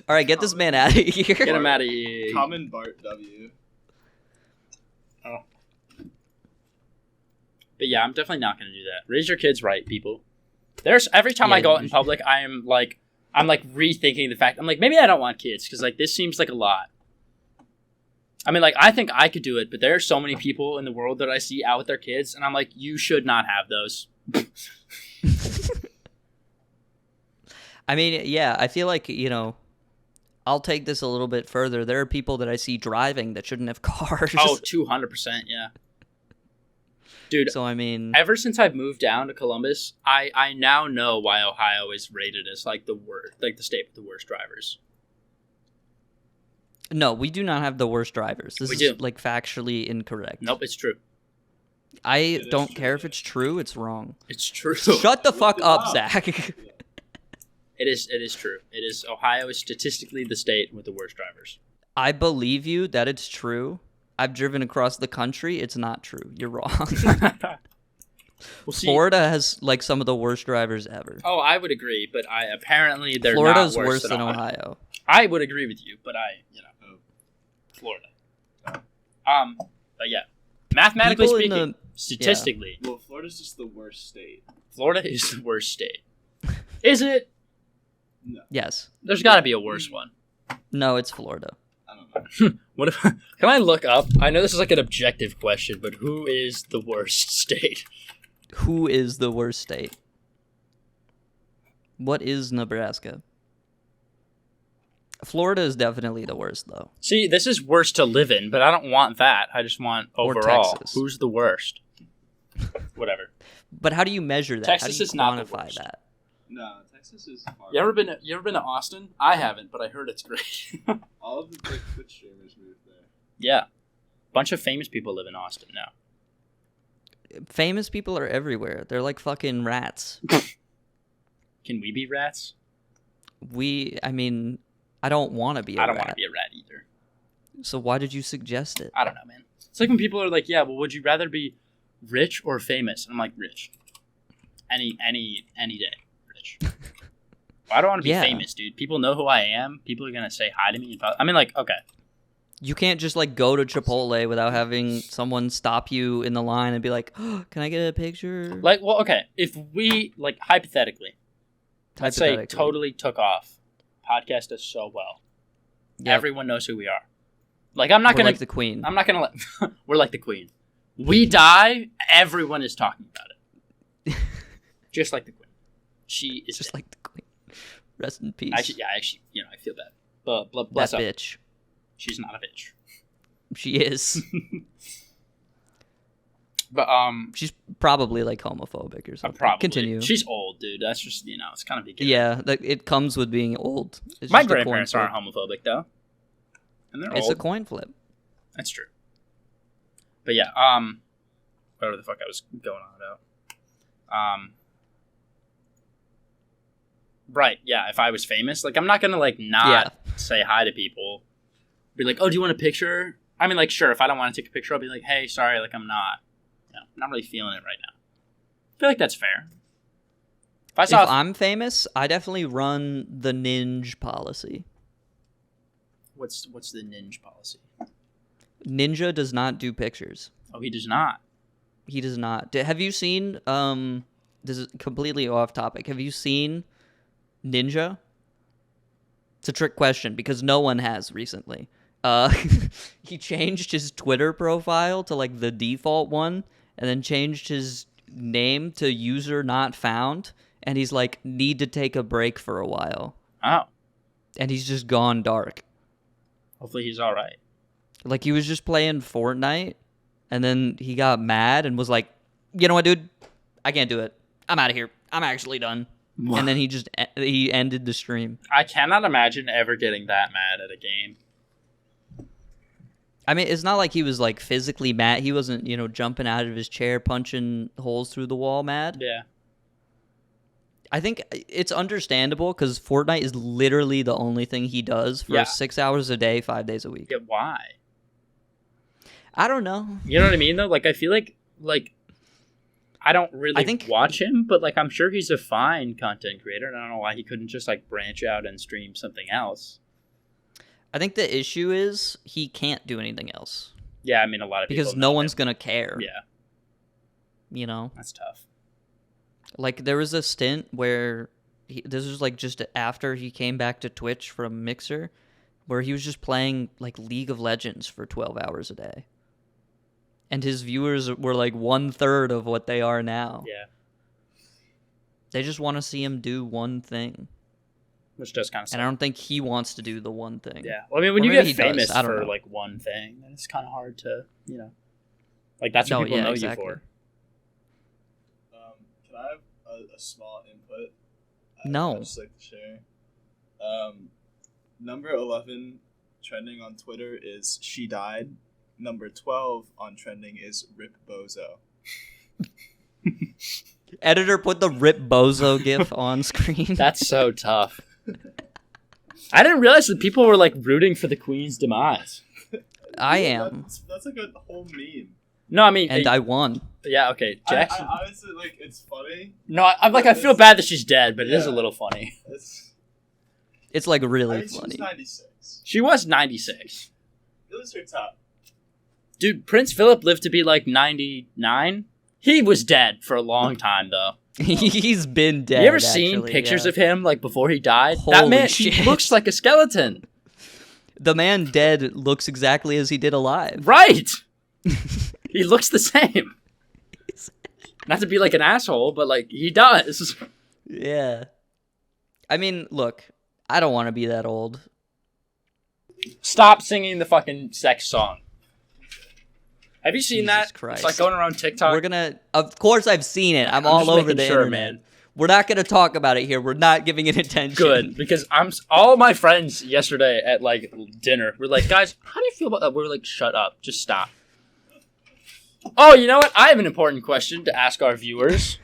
All right, get this man out of here. Get him out of here. Common Bart W. Oh. But yeah, I'm definitely not going to do that. Raise your kids right, people. There's every time I go out in public, I'm rethinking the fact. I'm like, maybe I don't want kids because this seems like a lot. I mean, I think I could do it, but there are so many people in the world that I see out with their kids, and I'm like, you should not have those. I mean, yeah, I feel like, I'll take this a little bit further. There are people that I see driving that shouldn't have cars. Oh, 200%, yeah. Dude, so I mean, ever since I've moved down to Columbus, I now know why Ohio is rated as the worst, the state with the worst drivers. No, we do not have the worst drivers. This We is do. Factually incorrect. Nope, it's true. I don't care if it's true. It's wrong. It's true. Shut the fuck up, up. Zach. It is true. It is. Ohio is statistically the state with the worst drivers. I believe you that it's true. I've driven across the country. It's not true. You're wrong. We'll see. Florida has like some of the worst drivers ever. Oh, I would agree, but apparently they're Florida's not worse than than Ohio. I would agree with you, but Florida. But yeah, mathematically People in speaking, statistically, Well, Florida's just the worst state. Florida is the worst state. Is it? No, Yes. There's got to be a worse one. No, it's Florida. I don't know. What if? Can I look up? I know this is like an objective question, but who is the worst state? Who is the worst state? What is Nebraska? Florida is definitely the worst, though. See, this is worse to live in, but I don't want that. I just want Or overall. Texas. Who's the worst? Whatever. But how do you measure that? Texas how do you is not the quantify worst. that? No, Texas is far. You ever been to Austin? I haven't, but I heard it's great. All of the big Twitch streamers moved there. Yeah. Bunch of famous people live in Austin now. Famous people are everywhere. They're like fucking rats. Can we be rats? I mean, I don't want to be a I don't rat. want to be a rat either. So why did you suggest it? I don't know, man. It's like when people are like, yeah, well, would you rather be rich or famous? And I'm like, rich. Any day. Rich. I don't want to be Yeah. famous, dude. People know who I am. People are going to say hi to me. I mean, like, okay. You can't just like go to Chipotle without having someone stop you in the line and be like, oh, "Can I get a picture?" Like, well, okay. If we, like, hypothetically, let's say totally took off. Podcast does so well. Yep. Everyone knows who we are. Like, I'm not We're going like the queen. I'm not going to let... We're like the queen. We die, everyone is talking about it. Just like the queen. She is Just dead. like the queen. Rest in peace. Actually, I feel bad. But bless that up. bitch. She's not a bitch. She is. But She's probably like homophobic or something. probably. Continue. She's old, dude. That's just it's kind of big. Yeah, it comes with being old. It's My just a coin grandparents flip. aren't homophobic though, and they're It's old. a coin flip. That's true. But yeah, whatever the fuck I was going on about. Right, yeah. If I was famous, like I'm not gonna like not say hi to people. Be like, oh, do you want a picture? I mean, like, sure. If I don't want to take a picture, I'll be like, hey, sorry, like I'm not. I'm not really feeling it right now. I feel like that's fair. If I'm famous, I definitely run the ninja policy. what's the ninja policy? Ninja does not do pictures. Oh, he does not. He does not. Have you seen? This is completely off topic. Have you seen Ninja? It's a trick question because no one has recently. He changed his Twitter profile to like the default one, and then changed his name to user not found. And he's like, need to take a break for a while. Oh, And he's just gone dark. hopefully he's all right. Like he was just playing Fortnite, and then he got mad and was like, "You know what, dude? I can't do it. I'm out of here. I'm actually done." And then he ended the stream. I cannot imagine ever getting that mad at a game. I mean, it's not like he was like physically mad. He wasn't, jumping out of his chair, punching holes through the wall mad. Yeah. I think it's understandable because Fortnite is literally the only thing he does for 6 hours a day, 5 days a week. Yeah, why? I don't know. You know what I mean, though? Like, I feel like I don't really watch him, but, like, I'm sure he's a fine content creator, and I don't know why he couldn't just, like, branch out and stream something else. I think the issue is he can't do anything else. Yeah, I mean, a lot of people because no one's going to care. Yeah. That's tough. Like, there was a stint where this was, like, just after he came back to Twitch from Mixer, where he was just playing, like, League of Legends for 12 hours a day. And his viewers were, like, 1/3 of what they are now. Yeah. They just want to see him do one thing. Which does kind of suck. And I don't think he wants to do the one thing. Yeah. Well, I mean, when Or you maybe get he famous does. I don't for, know. like, one thing, then it's kind of hard to, like, that's what people know exactly. you for. Can I have a small input? No. I'd just like to share. Number 11 trending on Twitter is "She Died." Number 12 on trending is "Rip Bozo." Editor, put the Rip Bozo gif on screen. That's so tough. I didn't realize that people were, like, rooting for the Queen's demise. I am. That's like a whole meme. No, I mean, and I won. yeah, okay, Jax. I honestly, like, it's funny. No, I'm like, I feel bad that she's dead, but it is a little funny. It's like I really think she was funny. 96. She was 96. It was her top. Dude, Prince Philip lived to be like 99. He was dead for a long time, though. He's been dead. You ever seen actually, pictures yeah. of him like before he died? That Holy man, shit. he looks like a skeleton. The man dead looks exactly as he did alive. Right. He looks the same. Not to be like an asshole, but like he does. Yeah. I mean, look, I don't want to be that old. Stop singing the fucking sex song. Have you seen Jesus that? Christ. It's like going around TikTok. We're gonna, of course, I've seen it. I'm all just over making the sure, internet. man. We're not gonna talk about it here. We're not giving it attention. Good, because all my friends yesterday at like dinner were like, guys, how do you feel about that? We were like, shut up, just stop. Oh, you know what? I have an important question to ask our viewers.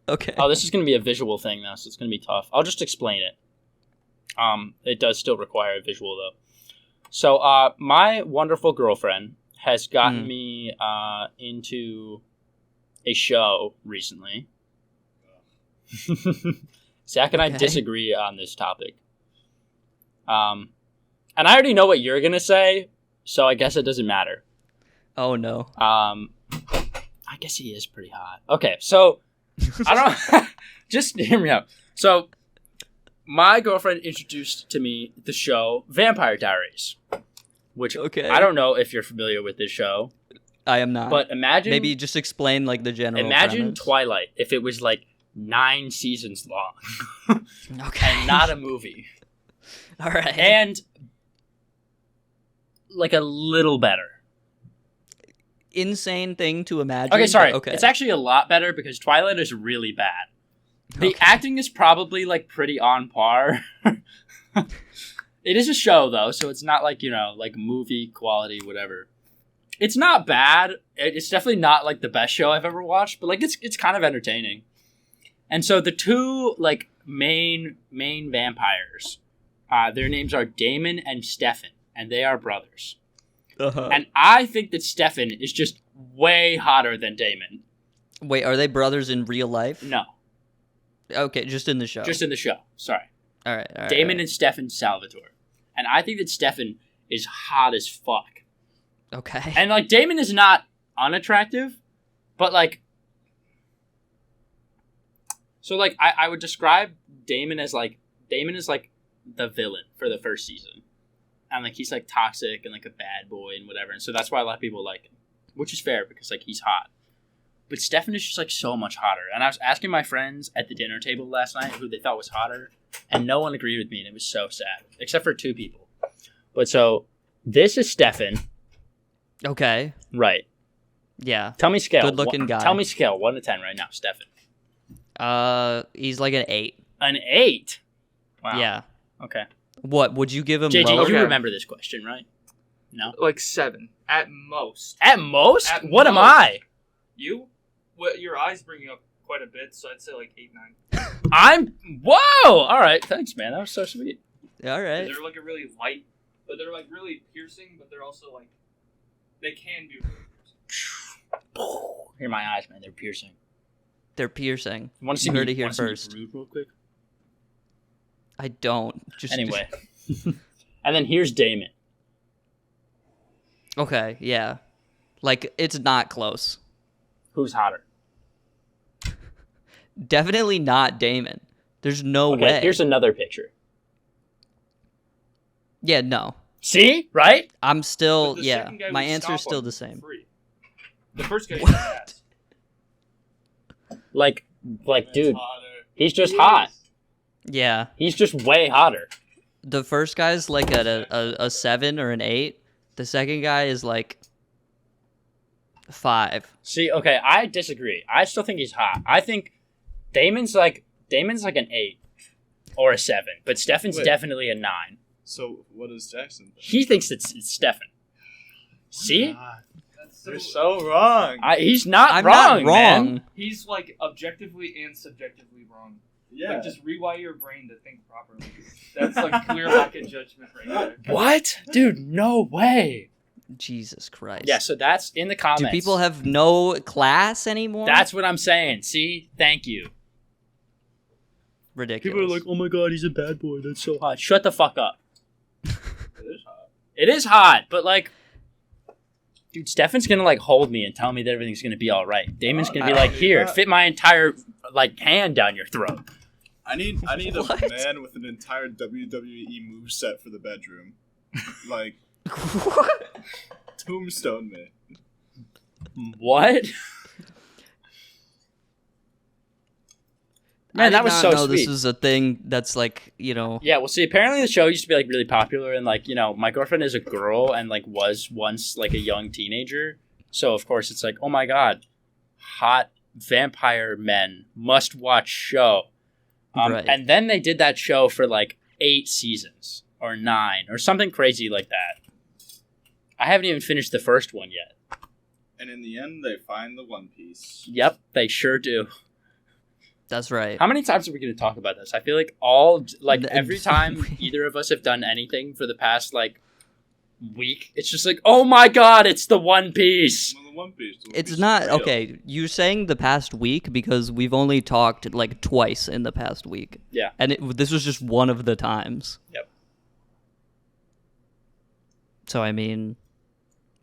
Okay. Oh, this is going to be a visual thing now, so it's going to be tough. I'll just explain it. It does still require a visual though. So, my wonderful girlfriend has gotten me into a show recently. Zach and I disagree on this topic. And I already know what you're gonna say, so I guess it doesn't matter. Oh no. I guess he is pretty hot. Okay, so I don't just hear me out. So my girlfriend introduced to me the show Vampire Diaries, which I don't know if you're familiar with this show. I am not. But imagine maybe just explain like the general. Imagine premise. Twilight if it was like 9 seasons long. Okay. And not a movie. All right. And like a little better. Insane thing to imagine. Okay, sorry. Okay. It's actually a lot better because Twilight is really bad. The acting is probably like pretty on par. It is a show though, so it's not like, like movie quality, whatever. It's not bad. It's definitely not like the best show I've ever watched, but like it's kind of entertaining. And so the two like main vampires, their names are Damon and Stefan, and they are brothers. Uh-huh. And I think that Stefan is just way hotter than Damon. Wait, are they brothers in real life? No. Okay, just in the show. Just in the show. Sorry. All right. Damon and Stefan Salvatore. And I think that Stefan is hot as fuck. Okay. And like Damon is not unattractive, but like so like I would describe Damon is like the villain for the first season. And like he's like toxic and like a bad boy and whatever. And so that's why a lot of people like him. Which is fair because like he's hot. But Stefan is just like so much hotter. And I was asking my friends at the dinner table last night who they thought was hotter, and no one agreed with me, and it was so sad. Except for 2 people. But so this is Stefan. Okay. Right. Yeah. Tell me scale. Good looking guy. Tell me scale 1 to 10 right now, Stefan. He's like an 8. An 8. Wow. Yeah. Okay. What would you give him? JJ, lower? you remember this question, right? No. Like 7 at most. At most? At What am most. I? You? Well, your eyes bring you up quite a bit, so I'd say like 8, 9. I'm. Whoa! All right. Thanks, man. That was so sweet. All right. They're like a really light, but they're like really piercing, but they're also like they can be. Hear my eyes, man. They're piercing. They're piercing. You want to see You me? heard it here wanna see me first. rude real quick? I don't. Just Anyway. And then here's Damon. Okay. Yeah. Like it's not close. Who's hotter? Definitely not Damon. There's no Okay, way. here's another picture. Yeah. No. See? Right? I'm But still. the Yeah. second guy My would answer's stop still on the same. free. The first guy is ass. Like, dude, Hotter. he's just hot. Yeah. He's just way hotter. The first guy's like at a 7 or an 8. The second guy is like 5. See, okay, I disagree. I still think he's hot. I think Damon's like an 8 or a 7, but Stefan's Wait. definitely a 9. So what is Jackson think? He thinks it's Stefan. See? You're so wrong. He's not I'm wrong, not wrong. man. He's like objectively and subjectively wrong. Yeah. Like just rewire your brain to think properly. That's like clear lack of judgment right there. What? Dude, no way. Jesus Christ. Yeah, so that's in the comments. Do people have no class anymore? That's what I'm saying. See? Thank you. ridiculous. People are like, oh my god, he's a bad boy. That's so hot. Shut the fuck up. It is hot. It is hot, but like, dude, Stefan's gonna like hold me and tell me that everything's gonna be all right. Damon's gonna be like, here, fit my entire like hand down your throat. I need a What? man with an entire WWE moveset for the bedroom. Like, tombstone me. What? Man, that was so know sweet. this is a thing that's like, you know. Yeah, well, see, apparently the show used to be like really popular, and like, you know, my girlfriend is a girl and like was once like a young teenager, so of course it's like, oh my god, hot vampire men must watch show. Right. And then they did that show for like 8 seasons or 9 or something crazy like that. I haven't even finished the first one yet. And in the end, they find the One Piece. Yep, they sure do. That's right. How many times are we going to talk about this? I feel like every time either of us have done anything for the past like week, it's just like, oh my god, it's the One Piece. Well, the One Piece. The One It's Piece not is real. okay. You're saying the past week because we've only talked like twice in the past week. Yeah. And this was just one of the times. Yep. So I mean,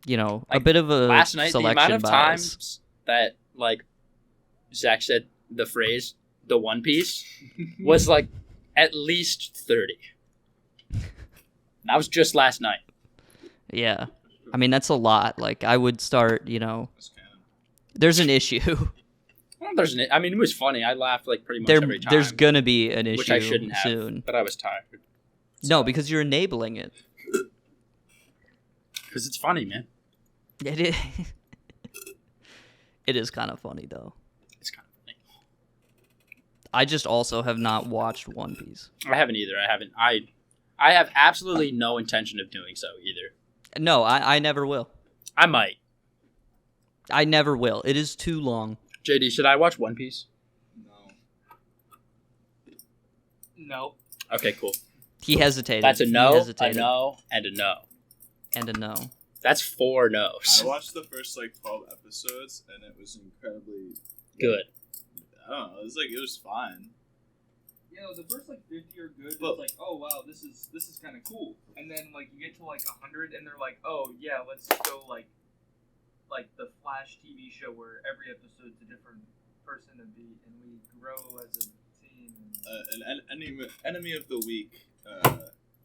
you know, a Like, bit of a Last night, the selection amount of bias. times that like Zach said the phrase "the One Piece" was like at least 30. That was just last night. Yeah. I mean, that's a lot. Like, I would start, you know, It's canon. there's an issue. Well, I mean, it was funny. I laughed like pretty much every time. There's gonna be an issue which I shouldn't have, soon. but I was tired. No, because you're enabling it. Because it's funny, man. It is. It is kind of funny though. It's kind of funny. I just also have not watched One Piece. I haven't either. I have absolutely no intention of doing so either. No, I never will. I might. I never will. It is too long. JD, should I watch One Piece? No. No. Okay, cool. He hesitated. That's a He no, a hesitated. no, and a no. And a no. That's 4 no's. I watched the first like 12 episodes, and it was incredibly Good. I don't know. It was fine. You know, the first like 50 are good. But- It's like, oh wow, this is kind of cool. And then like you get to like 100, and they're like, oh yeah, let's go like the Flash TV show where every episode's a different person to beat, and we grow as a team. An enemy of the week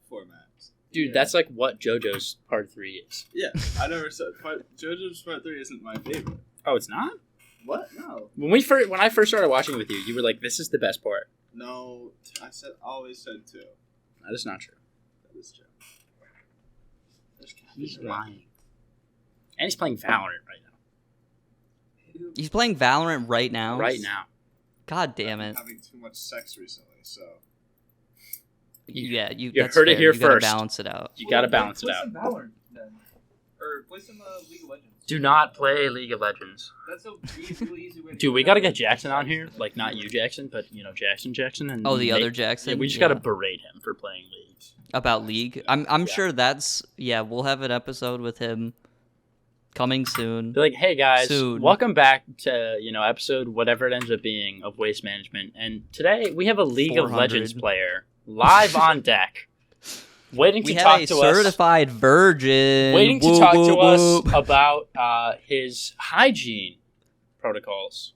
format. Dude, Yeah. that's like what JoJo's Part 3 is. Yeah, I never said JoJo's Part 3 isn't my favorite. Oh, it's not? What? No. When I first started watching with you, you were like, this is the best part. No, always said 2. That is not true. That is true. He's lying. And he's playing Valorant right now. He's playing Valorant right now. Right now. God damn I've it. been having too much sex recently, so. Yeah, You that's heard it fair. here You gotta first. balance it out. You gotta balance it play out. some Valorant then, or play some League of Legends. Do not play League of Legends. That's a really easy way. Dude, we gotta get Jackson on here. Like, not you, Jackson, but, you know, Jackson. And Oh, the Nate. other Jackson? Yeah, we just Yeah. gotta berate him for playing League. About League. I'm Yeah. sure that's we'll have an episode with him coming soon. Be like, hey guys, Soon. welcome back to, you know, episode whatever it ends up being of Waste Management. And today we have a League of 400. Legends player live on deck, waiting to We talk have a to us. certified virgin. Waiting to Whoop, talk to whoop, us whoop. about his hygiene protocols.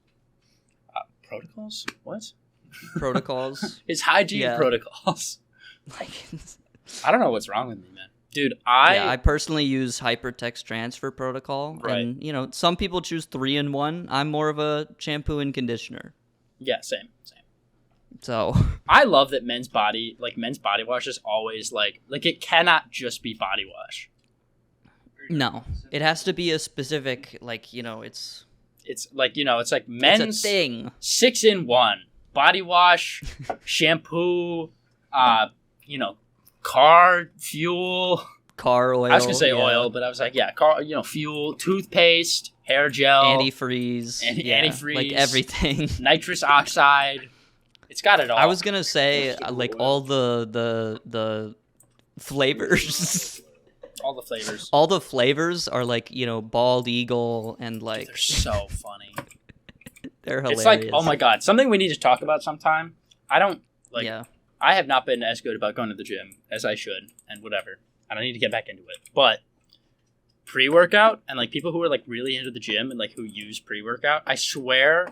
Protocols? What? Protocols. His hygiene Yeah. protocols. Like, I don't know what's wrong with me, man. Dude, I personally use hypertext transfer protocol, Right. and you know some people choose 3-in-1. I'm more of a shampoo and conditioner. yeah, same. So I love that men's body wash is always like it cannot just be body wash. no, it has to be a specific like it's It's like, you know, it's like it's men's a thing. 6-in-1 body wash, shampoo, you know, car fuel. Car oil. I was gonna say yeah. oil, but I was like, yeah, car, you know, fuel, toothpaste, hair gel, Antifreeze. Antifreeze. Like everything. nitrous oxide. It's got it all. I was gonna say like all the flavors. all the flavors. All the flavors are like, bald eagle and like They're so funny. they're hilarious. It's like, oh my god, something we need to talk about sometime. I don't like. Yeah. I have not been as good about going to the gym as I should, and whatever. And I need to get back into it. But pre-workout and like people who are like really into the gym and like who use pre-workout, I swear,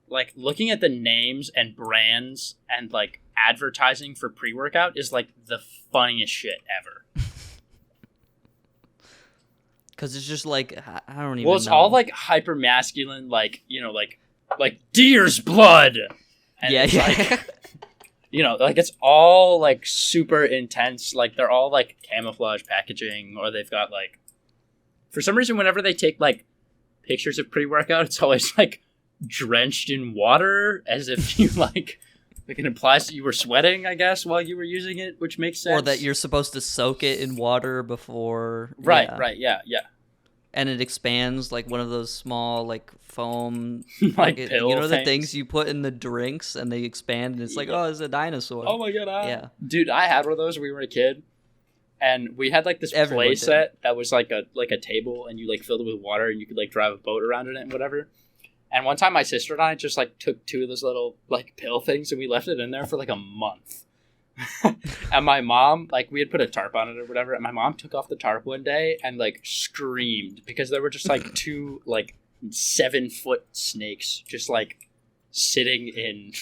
like looking at the names and brands and like advertising for pre-workout is like the funniest shit ever. Because it's just like, I don't even Well, it's know. all like hyper masculine, like like deer's blood. And Yeah, it's, yeah. like, like it's all like super intense. Like they're all like camouflage packaging, or they've got like, for some reason, whenever they take like pictures of pre-workout, it's always like drenched in water, as if you like it implies that you were sweating, I guess, while you were using it, which makes sense. Or that you're supposed to soak it in water before. Right, yeah. right, yeah. And it expands like one of those small like foam Like it- pill the things. things you put in the drinks and they expand and it's like, oh, it's a dinosaur. Oh my god, Yeah. dude, I had one of those when we were a kid, and we had like this Everyone play did. set that was like a table, and you like filled it with water, and you could like drive a boat around in it and whatever. And one time, my sister and I just like took 2 of those little like pill things, and we left it in there for like a month. And my mom, like, we had put a tarp on it or whatever, and my mom took off the tarp one day and like screamed because there were just like 2 like 7-foot snakes just like sitting in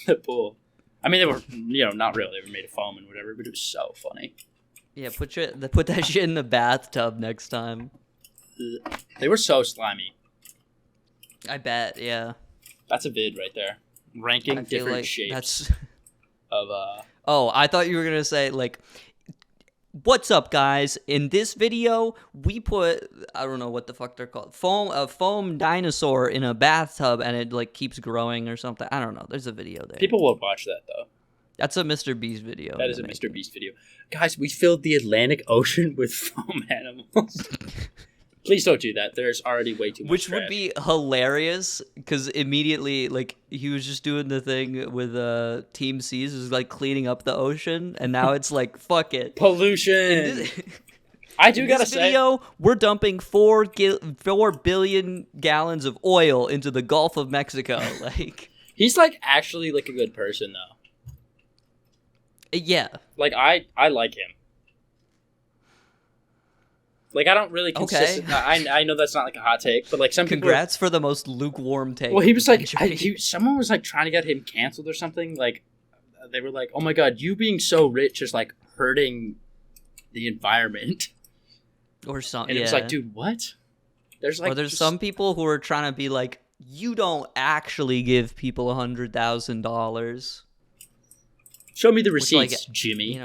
the pool. I mean, they were, not real. They were made of foam and whatever, but it was so funny. Yeah, put that shit in the bathtub next time. They were so slimy. I bet, yeah. That's a vid right there. Ranking I feel different like shapes that's of Oh, I thought you were gonna say like, what's up, guys? In this video, we put, I don't know what the fuck they're called, a foam dinosaur in a bathtub, and it like keeps growing or something. I don't know. There's a video there. people will watch that though. That's a Mr. Beast video. That is a Mr. Beast video. Guys, we filled the Atlantic Ocean with foam animals. Please don't do that. There's already way too much Which would trash. be hilarious, because immediately, like, he was just doing the thing with Team Seas, is like cleaning up the ocean, and now it's like, fuck it. pollution. I do In gotta this say, video, we're dumping 4 billion gallons of oil into the Gulf of Mexico. Like, he's like actually like a good person though. yeah. Like I like him. Like I don't really consistently. I know that's not like a hot take, but like some people. Congrats for the most lukewarm take. Well, he was like, century. someone was like trying to get him canceled or something. Like, they were like, "Oh my god, you being so rich is like hurting the environment." or something. And it was like, dude, what? There's like, or there's just- some people who are trying to be like, you don't actually give people $100,000. Show me the Which, like, receipts, Jimmy.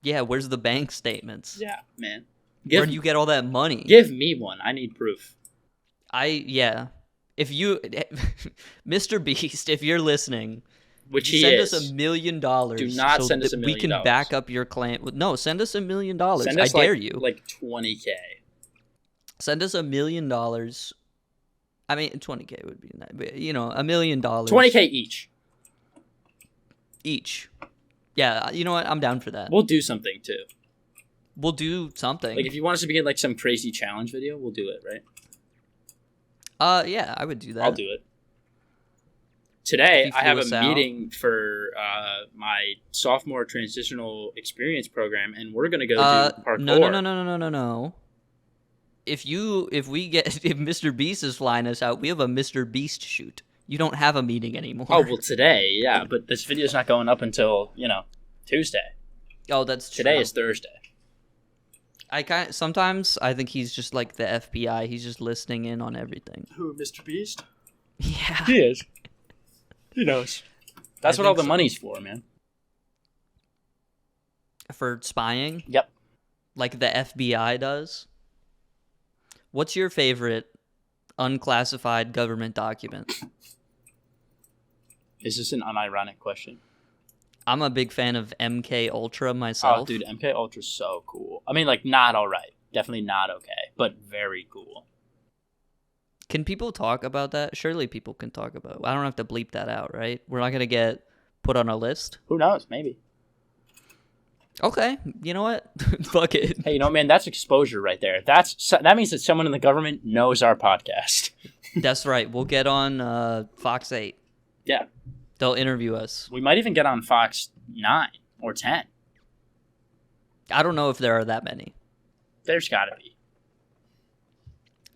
Yeah, where's the bank statements? Yeah, man. Where do you get all that money? Give me one. I need proof. If you, Mr. Beast, if you're listening, Which he send is. us $1 million. Do not send us $1 We can million. back up your claim. No, send us $1 million. Send I us dare like, you. Like 20K. Send us $1 million. I mean, 20K would be nice, but $1 million. 20K each. each. Yeah, you know what? I'm down for that. We'll do something too. We'll do something. Like if you want us to begin like some crazy challenge video, we'll do it, right? Yeah, I would do that. I'll do it. Today, If you I have flew a us out. meeting for my sophomore transitional experience program, and we're gonna go do parkour. No. If Mr. Beast is flying us out, we have a Mr. Beast shoot. You don't have a meeting anymore. Oh well, today, yeah, but this video's not going up until Tuesday. Oh, that's true. Today is Thursday. Sometimes I think he's just like the FBI. He's just listening in on everything. Who, Mr. Beast? Yeah. He is. He knows. That's I what all think the so. money's for, man. For spying, Yep. like the FBI does. What's your favorite unclassified government document? Is this an unironic question? I'm a big fan of MK Ultra myself. Oh, dude, MK Ultra's so cool. I mean, like, not all right. Definitely not okay, but very cool. Can people talk about that? Surely people can talk about it. I don't have to bleep that out, right? We're not going to get put on a list. Who knows? Maybe. Okay, you know what? Fuck it. Hey, you know, man, that's exposure right there. That means that someone in the government knows our podcast. That's right. We'll get on Fox 8. Yeah. They'll interview us. We might even get on Fox 9 or 10. I don't know if there are that many. There's got to be.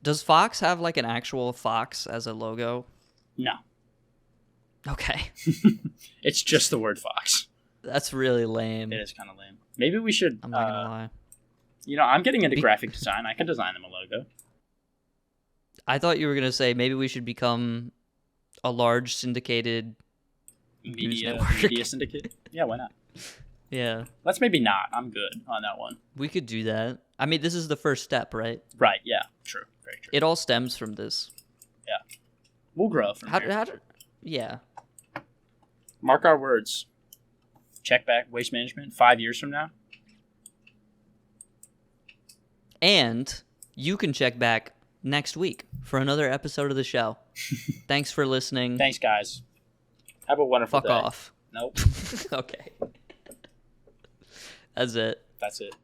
Does Fox have like an actual fox as a logo? No. Okay. It's just the word Fox. That's really lame. It is kind of lame. Maybe we should... I'm not gonna lie. You know, I'm getting into graphic design. I can design them a logo. I thought you were gonna say maybe we should become a large syndicated news network. Media syndicate? Yeah, why not? Yeah. Let's maybe not. I'm good on that one. We could do that. I mean, this is the first step, right? Right, yeah. True. Very true. It all stems from this. Yeah. We'll grow from here. Yeah. Mark our words. Check back waste management 5 years from now. And you can check back next week for another episode of the show. Thanks for listening. Thanks, guys. Have a wonderful Fuck day. off. Nope. Okay. That's it. That's it.